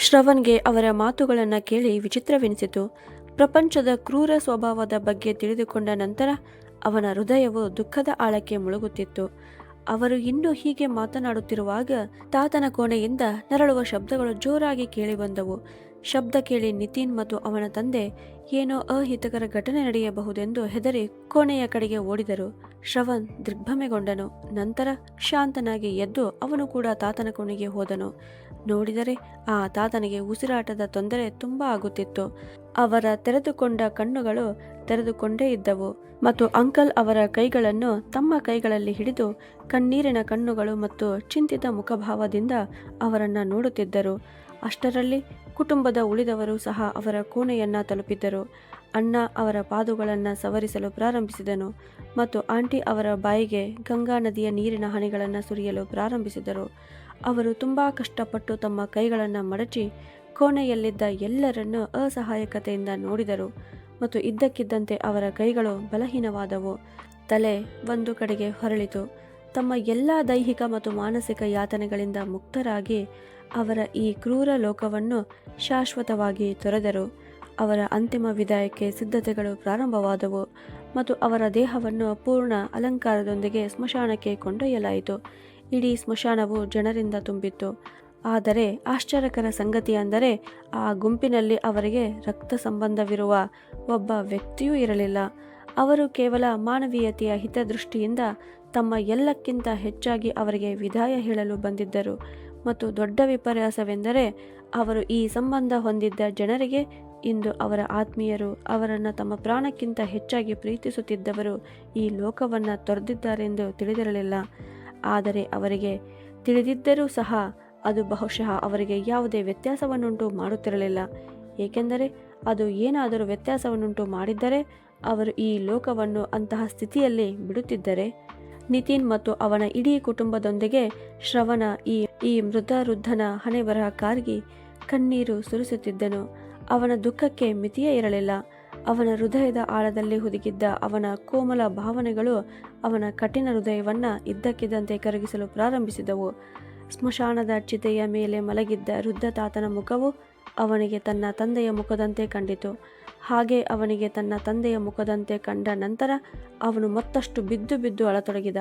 ಶ್ರವಣ್ಗೆ ಅವರ ಮಾತುಗಳನ್ನು ಕೇಳಿ ವಿಚಿತ್ರವೆನಿಸಿತು. ಪ್ರಪಂಚದ ಕ್ರೂರ ಸ್ವಭಾವದ ಬಗ್ಗೆ ತಿಳಿದುಕೊಂಡ ನಂತರ ಅವನ ಹೃದಯವು ದುಃಖದ ಆಳಕ್ಕೆ ಮುಳುಗುತ್ತಿತ್ತು. ಅವರು ಇನ್ನೂ ಹೀಗೆ ಮಾತನಾಡುತ್ತಿರುವಾಗ ತಾತನ ಕೋಣೆಯಿಂದ ನರಳುವ ಶಬ್ದಗಳು ಜೋರಾಗಿ ಕೇಳಿಬಂದವು. ಶಬ್ದ ಕೇಳಿ ನಿತಿನ್ ಮತ್ತು ಅವನ ತಂದೆ ಏನೋ ಅಹಿತಕರ ಘಟನೆ ನಡೆಯಬಹುದೆಂದು ಹೆದರಿ ಕೋಣೆಯ ಕಡೆಗೆ ಓಡಿದರು. ಶ್ರವಣ್ ದಿಗ್ಭ್ರಮೆಗೊಂಡನು. ನಂತರ ಶಾಂತನಾಗಿ ಎದ್ದು ಅವನು ಕೂಡ ತಾತನ ಕೋಣೆಗೆ ಹೋದನು. ನೋಡಿದರೆ ಆ ತಾತನಿಗೆ ಉಸಿರಾಟದ ತೊಂದರೆ ತುಂಬಾ ಆಗುತ್ತಿತ್ತು. ಅವರ ತೆರೆದುಕೊಂಡ ಕಣ್ಣುಗಳು ತೆರೆದುಕೊಂಡೇ ಇದ್ದವು ಮತ್ತು ಅಂಕಲ್ ಅವರ ಕೈಗಳನ್ನು ತಮ್ಮ ಕೈಗಳಲ್ಲಿ ಹಿಡಿದು ಕಣ್ಣೀರಿನ ಕಣ್ಣುಗಳು ಮತ್ತು ಚಿಂತಿತ ಮುಖಭಾವದಿಂದ ಅವರನ್ನು ನೋಡುತ್ತಿದ್ದರು. ಅಷ್ಟರಲ್ಲಿ ಕುಟುಂಬದ ಉಳಿದವರು ಸಹ ಅವರ ಕೋಣೆಯನ್ನು ತಲುಪಿದ್ದರು. ಅಣ್ಣ ಅವರ ಪಾದಗಳನ್ನು ಸವರಿಸಲು ಪ್ರಾರಂಭಿಸಿದನು ಮತ್ತು ಆಂಟಿ ಅವರ ಬಾಯಿಗೆ ಗಂಗಾ ನದಿಯ ನೀರಿನ ಹನಿಗಳನ್ನು ಸುರಿಯಲು ಪ್ರಾರಂಭಿಸಿದರು. ಅವರು ತುಂಬ ಕಷ್ಟಪಟ್ಟು ತಮ್ಮ ಕೈಗಳನ್ನು ಮಡಚಿ ಕೋಣೆಯಲ್ಲಿದ್ದ ಎಲ್ಲರನ್ನೂ ಅಸಹಾಯಕತೆಯಿಂದ ನೋಡಿದರು ಮತ್ತು ಇದ್ದಕ್ಕಿದ್ದಂತೆ ಅವರ ಕೈಗಳು ಬಲಹೀನವಾದವು. ತಲೆ ಒಂದು ಕಡೆಗೆ ಹೊರಳಿತು. ತಮ್ಮ ಎಲ್ಲ ದೈಹಿಕ ಮತ್ತು ಮಾನಸಿಕ ಯಾತನೆಗಳಿಂದ ಮುಕ್ತರಾಗಿ ಅವರ ಈ ಕ್ರೂರ ಲೋಕವನ್ನು ಶಾಶ್ವತವಾಗಿ ತೊರೆದರು. ಅವರ ಅಂತಿಮ ವಿದಾಯಕ್ಕೆ ಸಿದ್ಧತೆಗಳು ಪ್ರಾರಂಭವಾದವು ಮತ್ತು ಅವರ ದೇಹವನ್ನು ಪೂರ್ಣ ಅಲಂಕಾರದೊಂದಿಗೆ ಸ್ಮಶಾನಕ್ಕೆ ಕೊಂಡೊಯ್ಯಲಾಯಿತು. ಇಡೀ ಸ್ಮಶಾನವು ಜನರಿಂದ ತುಂಬಿತ್ತು. ಆದರೆ ಆಶ್ಚರ್ಯಕರ ಸಂಗತಿ ಅಂದರೆ ಆ ಗುಂಪಿನಲ್ಲಿ ಅವರಿಗೆ ರಕ್ತ ಸಂಬಂಧವಿರುವ ಒಬ್ಬ ವ್ಯಕ್ತಿಯೂ ಇರಲಿಲ್ಲ. ಅವರು ಕೇವಲ ಮಾನವೀಯತೆಯ ಹಿತದೃಷ್ಟಿಯಿಂದ ತಮ್ಮ ಎಲ್ಲಕ್ಕಿಂತ ಹೆಚ್ಚಾಗಿ ಅವರಿಗೆ ವಿದಾಯ ಹೇಳಲು ಬಂದಿದ್ದರು. ಮತ್ತು ದೊಡ್ಡ ವಿಪರ್ಯಾಸವೆಂದರೆ ಅವರು ಈ ಸಂಬಂಧ ಹೊಂದಿದ್ದ ಜನರಿಗೆ ಇಂದು ಅವರ ಆತ್ಮೀಯರು, ಅವರನ್ನು ತಮ್ಮ ಪ್ರಾಣಕ್ಕಿಂತ ಹೆಚ್ಚಾಗಿ ಪ್ರೀತಿಸುತ್ತಿದ್ದವರು ಈ ಲೋಕವನ್ನು ತೊರೆದಿದ್ದಾರೆಂದು ತಿಳಿದಿರಲಿಲ್ಲ. ಆದರೆ ಅವರಿಗೆ ತಿಳಿದಿದ್ದರೂ ಸಹ ಅದು ಬಹುಶಃ ಅವರಿಗೆ ಯಾವುದೇ ವ್ಯತ್ಯಾಸವನ್ನುಂಟು ಮಾಡುತ್ತಿರಲಿಲ್ಲ. ಏಕೆಂದರೆ ಅದು ಏನಾದರೂ ವ್ಯತ್ಯಾಸವನ್ನುಂಟು ಮಾಡಿದ್ದರೆ ಅವರು ಈ ಲೋಕವನ್ನು ಅಂತಹ ಸ್ಥಿತಿಯಲ್ಲಿ ಬಿಡುತ್ತಿದ್ದರೆ. ನಿತಿನ್ ಮತ್ತು ಅವನ ಇಡೀ ಕುಟುಂಬದೊಂದಿಗೆ ಶ್ರವಣ ಈ ವೃದ್ಧನ ಹಣೆಬರಹಕ್ಕಾಗಿ ಕಣ್ಣೀರು ಸುರಿಸುತ್ತಿದ್ದನು. ಅವನ ದುಃಖಕ್ಕೆ ಮಿತಿಯೇ ಇರಲಿಲ್ಲ. ಅವನ ಹೃದಯದ ಆಳದಲ್ಲಿ ಹುದುಗಿದ್ದ ಅವನ ಕೋಮಲ ಭಾವನೆಗಳು ಅವನ ಕಠಿಣ ಹೃದಯವನ್ನು ಇದ್ದಕ್ಕಿದ್ದಂತೆ ಕರಗಿಸಲು ಪ್ರಾರಂಭಿಸಿದವು. ಸ್ಮಶಾನದ ಚಿತೆಯ ಮೇಲೆ ಮಲಗಿದ್ದ ವೃದ್ಧ ತಾತನ ಮುಖವು ಅವನಿಗೆ ತನ್ನ ತಂದೆಯ ಮುಖದಂತೆ ಕಂಡಿತು. ಹಾಗೆ ಅವನಿಗೆ ತನ್ನ ತಂದೆಯ ಮುಖದಂತೆ ಕಂಡ ನಂತರ ಅವನು ಮತ್ತಷ್ಟು ಬಿದ್ದು ಬಿದ್ದು ಅಳತೊಡಗಿದ.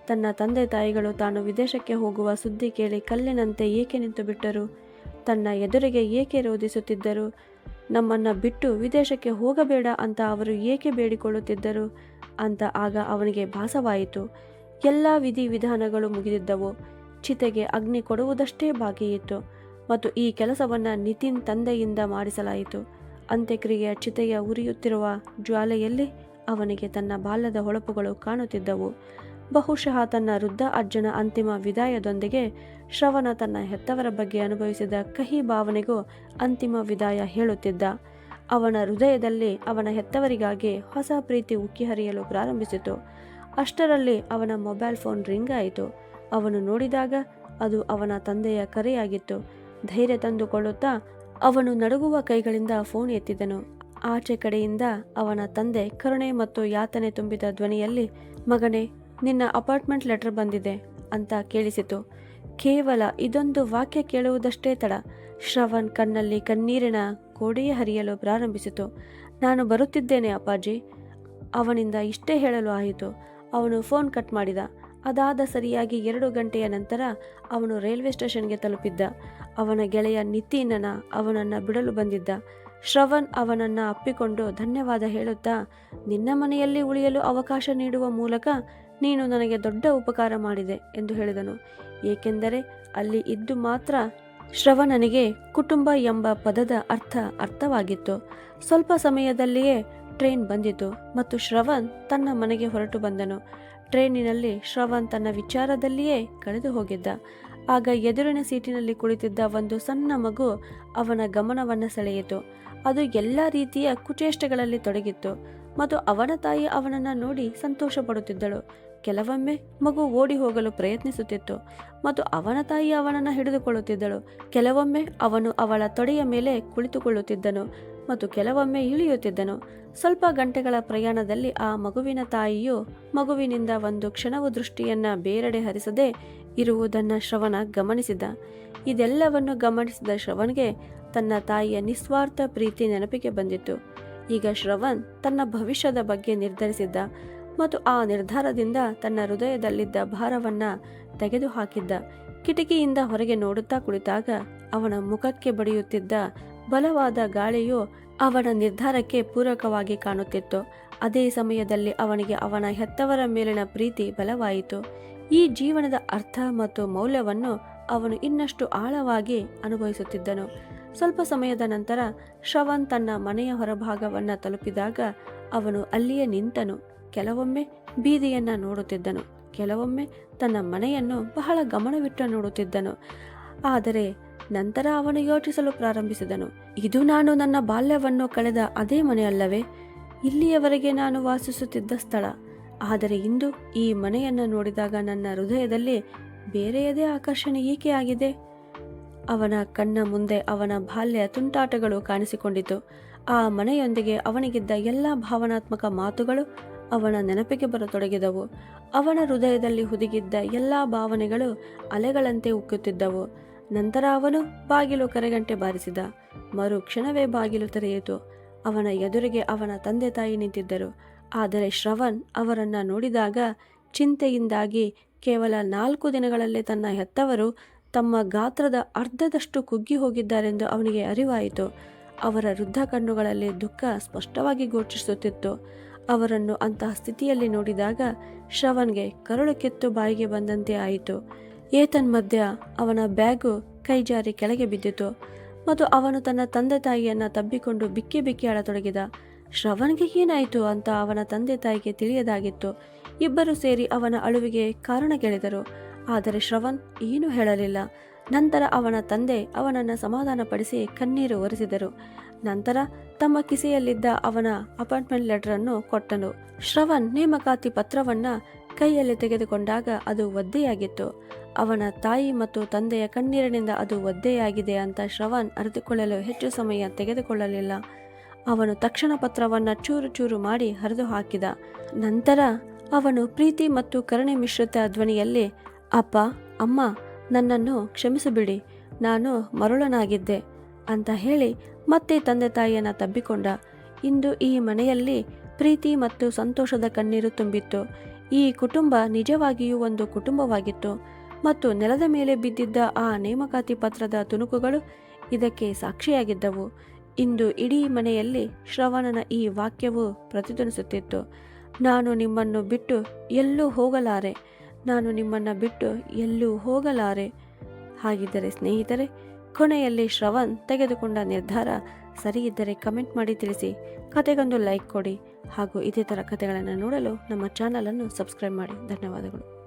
ತನ್ನ ತಂದೆ ತಾಯಿಗಳು ತಾನು ವಿದೇಶಕ್ಕೆ ಹೋಗುವ ಸುದ್ದಿ ಕೇಳಿ ಕಲ್ಲಿನಂತೆ ಏಕೆ ನಿಂತು ಬಿಟ್ಟರು? ತನ್ನ ಎದುರಿಗೆ ಏಕೆ ರೋಧಿಸುತ್ತಿದ್ದರು? ನಮ್ಮನ್ನು ಬಿಟ್ಟು ವಿದೇಶಕ್ಕೆ ಹೋಗಬೇಡ ಅಂತ ಅವರು ಏಕೆ ಬೇಡಿಕೊಳ್ಳುತ್ತಿದ್ದರು ಅಂತ ಆಗ ಅವನಿಗೆ ಭಾಸವಾಯಿತು. ಎಲ್ಲ ವಿಧಿವಿಧಾನಗಳು ಮುಗಿದಿದ್ದವು. ಚಿತೆಗೆ ಅಗ್ನಿ ಕೊಡುವುದಷ್ಟೇ ಬಾಕಿಯಿತ್ತು ಮತ್ತು ಈ ಕೆಲಸವನ್ನು ನಿತಿನ್ ತಂದೆಯಿಂದ ಮಾಡಿಸಲಾಯಿತು. ಅಂತ್ಯಕ್ರಿಯೆಯ ಚಿತೆಯ ಉರಿಯುತ್ತಿರುವ ಜ್ವಾಲೆಯಲ್ಲಿ ಅವನಿಗೆ ತನ್ನ ಬಾಲ್ಯದ ಹೊಳಪುಗಳು ಕಾಣುತ್ತಿದ್ದವು. ಬಹುಶಃ ತನ್ನ ವೃದ್ಧ ಅಜ್ಜನ ಅಂತಿಮ ವಿದಾಯದೊಂದಿಗೆ ಶ್ರವಣ ತನ್ನ ಹೆತ್ತವರ ಬಗ್ಗೆ ಅನುಭವಿಸಿದ ಕಹಿ ಭಾವನೆಗೂ ಅಂತಿಮ ವಿದಾಯ ಹೇಳುತ್ತಿದ್ದ. ಅವನ ಹೃದಯದಲ್ಲಿ ಅವನ ಹೆತ್ತವರಿಗಾಗಿ ಹೊಸ ಪ್ರೀತಿ ಉಕ್ಕಿ ಹರಿಯಲು ಪ್ರಾರಂಭಿಸಿತು. ಅಷ್ಟರಲ್ಲಿ ಅವನ ಮೊಬೈಲ್ ಫೋನ್ ರಿಂಗ್ ಆಯಿತು. ಅವನು ನೋಡಿದಾಗ ಅದು ಅವನ ತಂದೆಯ ಕರೆಯಾಗಿತ್ತು. ಧೈರ್ಯ ತಂದುಕೊಳ್ಳುತ್ತಾ ಅವನು ನಡುಗುವ ಕೈಗಳಿಂದ ಫೋನ್ ಎತ್ತಿದನು. ಆಚೆ ಕಡೆಯಿಂದ ಅವನ ತಂದೆ ಕರುಣೆ ಮತ್ತು ಯಾತನೆ ತುಂಬಿದ ಧ್ವನಿಯಲ್ಲಿ, "ಮಗನೇ, ನಿನ್ನ ಅಪಾರ್ಟ್ಮೆಂಟ್ ಲೆಟರ್ ಬಂದಿದೆ" ಅಂತ ಕೇಳಿಸಿತು. ಕೇವಲ ಇದೊಂದು ವಾಕ್ಯ ಕೇಳುವುದಷ್ಟೇ ತಡ. ಶ್ರವಣ್ ಕಣ್ಣಲ್ಲಿ ಕಣ್ಣೀರಿನ ಕೋಡಿಯೇ ಹರಿಯಲು ಪ್ರಾರಂಭಿಸಿತು. "ನಾನು ಬರುತ್ತಿದ್ದೇನೆ ಅಪ್ಪಾಜಿ." ಅವನಿಂದ ಇಷ್ಟೇ ಹೇಳಲು ಆಯಿತು. ಅವನು ಫೋನ್ ಕಟ್ ಮಾಡಿದ. ಅದಾದ ಸರಿಯಾಗಿ 2 ಗಂಟೆಯ ನಂತರ ಅವನು ರೈಲ್ವೆ ಸ್ಟೇಷನ್ಗೆ ತಲುಪಿದ್ದ. ಅವನ ಗೆಳೆಯ ನಿತಿನ್ ಅವನನ್ನು ಬಿಡಲು ಬಂದಿದ್ದ. ಶ್ರವಣ್ ಅವನನ್ನು ಅಪ್ಪಿಕೊಂಡು ಧನ್ಯವಾದ ಹೇಳುತ್ತಾ, "ನಿನ್ನ ಮನೆಯಲ್ಲಿ ಉಳಿಯಲು ಅವಕಾಶ ನೀಡುವ ಮೂಲಕ ನೀನು ನನಗೆ ದೊಡ್ಡ ಉಪಕಾರ ಮಾಡಿದೆ" ಎಂದು ಹೇಳಿದನು. ಏಕೆಂದರೆ ಅಲ್ಲಿ ಇದ್ದು ಮಾತ್ರ ಶ್ರವಣನಿಗೆ ಕುಟುಂಬ ಎಂಬ ಪದದ ಅರ್ಥವಾಗಿತ್ತು. ಸ್ವಲ್ಪ ಸಮಯದಲ್ಲಿಯೇ ಟ್ರೈನ್ ಬಂದಿತು ಮತ್ತು ಶ್ರವಣ್ ತನ್ನ ಮನೆಗೆ ಹೊರಟು ಬಂದನು. ಟ್ರೈನಿನಲ್ಲಿ ಶ್ರವಣ್ ತನ್ನ ವಿಚಾರದಲ್ಲಿಯೇ ಕಳೆದು ಹೋಗಿದ್ದ. ಆಗ ಎದುರಿನ ಸೀಟಿನಲ್ಲಿ ಕುಳಿತಿದ್ದ ಒಂದು ಸಣ್ಣ ಮಗು ಅವನ ಗಮನವನ್ನು ಸೆಳೆಯಿತು. ಅದು ಎಲ್ಲ ರೀತಿಯ ಕುಚೇಷ್ಟೆಗಳಲ್ಲಿ ತೊಡಗಿತ್ತು ಮತ್ತು ಅವನ ತಾಯಿ ಅವನನ್ನು ನೋಡಿ ಸಂತೋಷ ಪಡುತ್ತಿದ್ದಳು. ಕೆಲವೊಮ್ಮೆ ಮಗು ಓಡಿ ಹೋಗಲು ಪ್ರಯತ್ನಿಸುತ್ತಿತ್ತು ಮತ್ತು ಅವನ ತಾಯಿ ಅವನನ್ನು ಹಿಡಿದುಕೊಳ್ಳುತ್ತಿದ್ದಳು. ಕೆಲವೊಮ್ಮೆ ಅವನು ಅವಳ ತೊಡೆಯ ಮೇಲೆ ಕುಳಿತುಕೊಳ್ಳುತ್ತಿದ್ದನು ಮತ್ತು ಕೆಲವೊಮ್ಮೆ ಇಳಿಯುತ್ತಿದ್ದನು. ಸ್ವಲ್ಪ ಗಂಟೆಗಳ ಪ್ರಯಾಣದಲ್ಲಿ ಆ ಮಗುವಿನ ತಾಯಿಯು ಮಗುವಿನಿಂದ ಒಂದು ಕ್ಷಣವೂ ದೃಷ್ಟಿಯನ್ನು ಬೇರೆಡೆ ಹರಿಸದೆ ಇರುವುದನ್ನು ಶ್ರವಣ ಗಮನಿಸಿದ. ಇದೆಲ್ಲವನ್ನು ಗಮನಿಸಿದ ಶ್ರವಣ್ಗೆ ತನ್ನ ತಾಯಿಯ ನಿಸ್ವಾರ್ಥ ಪ್ರೀತಿ ನೆನಪಿಗೆ ಬಂದಿತ್ತು. ಈಗ ಶ್ರವಣ್ ತನ್ನ ಭವಿಷ್ಯದ ಬಗ್ಗೆ ನಿರ್ಧರಿಸಿದ್ದ ಮತ್ತು ಆ ನಿರ್ಧಾರದಿಂದ ತನ್ನ ಹೃದಯದಲ್ಲಿದ್ದ ಭಾರವನ್ನು ತೆಗೆದುಹಾಕಿದ್ದ. ಕಿಟಕಿಯಿಂದ ಹೊರಗೆ ನೋಡುತ್ತಾ ಕುಳಿತಾಗ ಅವನ ಮುಖಕ್ಕೆ ಬಡಿಯುತ್ತಿದ್ದ ಬಲವಾದ ಗಾಳಿಯು ಅವನ ನಿರ್ಧಾರಕ್ಕೆ ಪೂರಕವಾಗಿ ಕಾಣುತ್ತಿತ್ತು. ಅದೇ ಸಮಯದಲ್ಲಿ ಅವನಿಗೆ ಅವನ ಹೆತ್ತವರ ಮೇಲಿನ ಪ್ರೀತಿ ಬಲವಾಯಿತು. ಈ ಜೀವನದ ಅರ್ಥ ಮತ್ತು ಮೌಲ್ಯವನ್ನು ಅವನು ಇನ್ನಷ್ಟು ಆಳವಾಗಿ ಅನುಭವಿಸುತ್ತಿದ್ದನು. ಸ್ವಲ್ಪ ಸಮಯದ ನಂತರ ಶ್ರವಣ್ ತನ್ನ ಮನೆಯ ಹೊರಭಾಗವನ್ನು ತಲುಪಿದಾಗ ಅವನು ಅಲ್ಲಿಯೇ ನಿಂತನು. ಕೆಲವೊಮ್ಮೆ ಬೀದಿಯನ್ನು ನೋಡುತ್ತಿದ್ದನು, ಕೆಲವೊಮ್ಮೆ ತನ್ನ ಮನೆಯನ್ನು ಬಹಳ ಗಮನವಿಟ್ಟು ನೋಡುತ್ತಿದ್ದನು. ಆದರೆ ನಂತರ ಅವನು ಯೋಚಿಸಲು ಪ್ರಾರಂಭಿಸಿದನು. ಇದು ನಾನು ನನ್ನ ಬಾಲ್ಯವನ್ನು ಕಳೆದ ಅದೇ ಮನೆಯಲ್ಲವೇ? ಇಲ್ಲಿಯವರೆಗೆ ನಾನು ವಾಸಿಸುತ್ತಿದ್ದ ಸ್ಥಳ. ಆದರೆ ಇಂದು ಈ ಮನೆಯನ್ನು ನೋಡಿದಾಗ ನನ್ನ ಹೃದಯದಲ್ಲಿ ಬೇರೆಯದೇ ಆಕರ್ಷಣೆ ಏಕೆ ಆಗಿದೆ? ಅವನ ಕಣ್ಣ ಮುಂದೆ ಅವನ ಬಾಲ್ಯ ತುಂಟಾಟಗಳು ಕಾಣಿಸಿಕೊಂಡಿತು. ಆ ಮನೆಯೊಂದಿಗೆ ಅವನಿಗಿದ್ದ ಎಲ್ಲ ಭಾವನಾತ್ಮಕ ಮಾತುಗಳು ಅವನ ನೆನಪಿಗೆ ಬರತೊಡಗಿದವು. ಅವನ ಹೃದಯದಲ್ಲಿ ಹುದುಗಿದ್ದ ಎಲ್ಲ ಭಾವನೆಗಳು ಅಲೆಗಳಂತೆ ಉಕ್ಕುತ್ತಿದ್ದವು. ನಂತರ ಅವನು ಬಾಗಿಲು ಕರೆಗಂಟೆ ಬಾರಿಸಿದ. ಮರು ಕ್ಷಣವೇ ಬಾಗಿಲು ತೆರೆಯಿತು. ಅವನ ಎದುರಿಗೆ ಅವನ ತಂದೆ ತಾಯಿ ನಿಂತಿದ್ದರು. ಆದರೆ ಶ್ರವಣ್ ಅವರನ್ನು ನೋಡಿದಾಗ ಚಿಂತೆಯಿಂದಾಗಿ ಕೇವಲ 4 ದಿನಗಳಲ್ಲೇ ತನ್ನ ಹೆತ್ತವರು ತಮ್ಮ ಗಾತ್ರದ ಅರ್ಧದಷ್ಟು ಕುಗ್ಗಿ ಹೋಗಿದ್ದಾರೆಂದು ಅವನಿಗೆ ಅರಿವಾಯಿತು. ಅವರ ವೃದ್ಧ ಕಣ್ಣುಗಳಲ್ಲಿ ದುಃಖ ಸ್ಪಷ್ಟವಾಗಿ ಗೋಚರಿಸುತ್ತಿತ್ತು. ಅವರನ್ನು ಅಂತಹ ಸ್ಥಿತಿಯಲ್ಲಿ ನೋಡಿದಾಗ ಶ್ರವಣ್ಗೆ ಕರುಳು ಕಿತ್ತು ಬಾಯಿಗೆ ಬಂದಂತೆ ಆಯಿತು. ಏತನ್ಮಧ್ಯ ಅವನ ಬ್ಯಾಗು ಕೈಜಾರಿ ಕೆಳಗೆ ಬಿದ್ದಿತು ಮತ್ತು ಅವನು ತನ್ನ ತಂದೆ ತಾಯಿಯನ್ನು ತಬ್ಬಿಕೊಂಡು ಬಿಕ್ಕಿ ಬಿಕ್ಕಿ ಅಳತೊಡಗಿದ. ಶ್ರವಣ್ಗೆ ಏನಾಯಿತು ಅಂತ ಅವನ ತಂದೆ ತಾಯಿಗೆ ತಿಳಿಯದಾಗಿತ್ತು. ಇಬ್ಬರು ಸೇರಿ ಅವನ ಅಳುವಿಗೆ ಕಾರಣ ಕೇಳಿದರು. ಆದರೆ ಶ್ರವಣ್ ಏನೂ ಹೇಳಲಿಲ್ಲ. ನಂತರ ಅವನ ತಂದೆ ಅವನನ್ನು ಸಮಾಧಾನಪಡಿಸಿ ಕಣ್ಣೀರು ಒರೆಸಿದರು. ನಂತರ ತಮ್ಮ ಕಿಸೆಯಲ್ಲಿದ್ದ ಅವನ ಅಪಾಯಿಂಟ್ಮೆಂಟ್ ಲೆಟರನ್ನು ಕೊಟ್ಟನು. ಶ್ರವಣ್ ನೇಮಕಾತಿ ಪತ್ರವನ್ನು ಕೈಯಲ್ಲಿ ತೆಗೆದುಕೊಂಡಾಗ ಅದು ಒದ್ದೆಯಾಗಿತ್ತು. ಅವನ ತಾಯಿ ಮತ್ತು ತಂದೆಯ ಕಣ್ಣೀರಿನಿಂದ ಅದು ಒದ್ದೆಯಾಗಿದೆ ಅಂತ ಶ್ರವಣ್ ಅರಿತುಕೊಳ್ಳಲು ಹೆಚ್ಚು ಸಮಯ ತೆಗೆದುಕೊಳ್ಳಲಿಲ್ಲ. ಅವನು ತಕ್ಷಣ ಪತ್ರವನ್ನು ಚೂರು ಚೂರು ಮಾಡಿ ಹರಿದು ಹಾಕಿದ. ನಂತರ ಅವನು ಪ್ರೀತಿ ಮತ್ತು ಕರುಣೆ ಮಿಶ್ರಿತ ಧ್ವನಿಯಲ್ಲಿ, "ಅಪ್ಪ, ಅಮ್ಮ, ನನ್ನನ್ನು ಕ್ಷಮಿಸಿಬಿಡಿ, ನಾನು ಮರುಳನಾಗಿದ್ದೆ" ಅಂತ ಹೇಳಿ ಮತ್ತೆ ತಂದೆ ತಾಯಿಯನ್ನು ತಬ್ಬಿಕೊಂಡ. ಇಂದು ಈ ಮನೆಯಲ್ಲಿ ಪ್ರೀತಿ ಮತ್ತು ಸಂತೋಷದ ಕಣ್ಣೀರು ತುಂಬಿತ್ತು. ಈ ಕುಟುಂಬ ನಿಜವಾಗಿಯೂ ಒಂದು ಕುಟುಂಬವಾಗಿತ್ತು ಮತ್ತು ನೆಲದ ಮೇಲೆ ಬಿದ್ದಿದ್ದ ಆ ನೇಮಕಾತಿ ಪತ್ರದ ತುಣುಕುಗಳು ಇದಕ್ಕೆ ಸಾಕ್ಷಿಯಾಗಿದ್ದವು. ಇಂದು ಇಡೀ ಮನೆಯಲ್ಲಿ ಶ್ರವಣನ ಈ ವಾಕ್ಯವು ಪ್ರತಿಧ್ವನಿಸುತ್ತಿತ್ತು. "ನಾನು ನಿಮ್ಮನ್ನು ಬಿಟ್ಟು ಎಲ್ಲೂ ಹೋಗಲಾರೆ. ನಾನು ನಿಮ್ಮನ್ನು ಬಿಟ್ಟು ಎಲ್ಲೂ ಹೋಗಲಾರೆ. ಹಾಗಿದ್ದರೆ ಸ್ನೇಹಿತರೆ, ಕೊನೆಯಲ್ಲಿ ಶ್ರವಣ್ ತೆಗೆದುಕೊಂಡ ನಿರ್ಧಾರ ಸರಿ ಇದ್ದರೆ ಕಮೆಂಟ್ ಮಾಡಿ ತಿಳಿಸಿ. ಕತೆಗೊಂದು ಲೈಕ್ ಕೊಡಿ ಹಾಗೂ ಇದೇ ಥರ ಕತೆಗಳನ್ನು ನೋಡಲು ನಮ್ಮ ಚಾನಲನ್ನು ಸಬ್ಸ್ಕ್ರೈಬ್ ಮಾಡಿ. ಧನ್ಯವಾದಗಳು.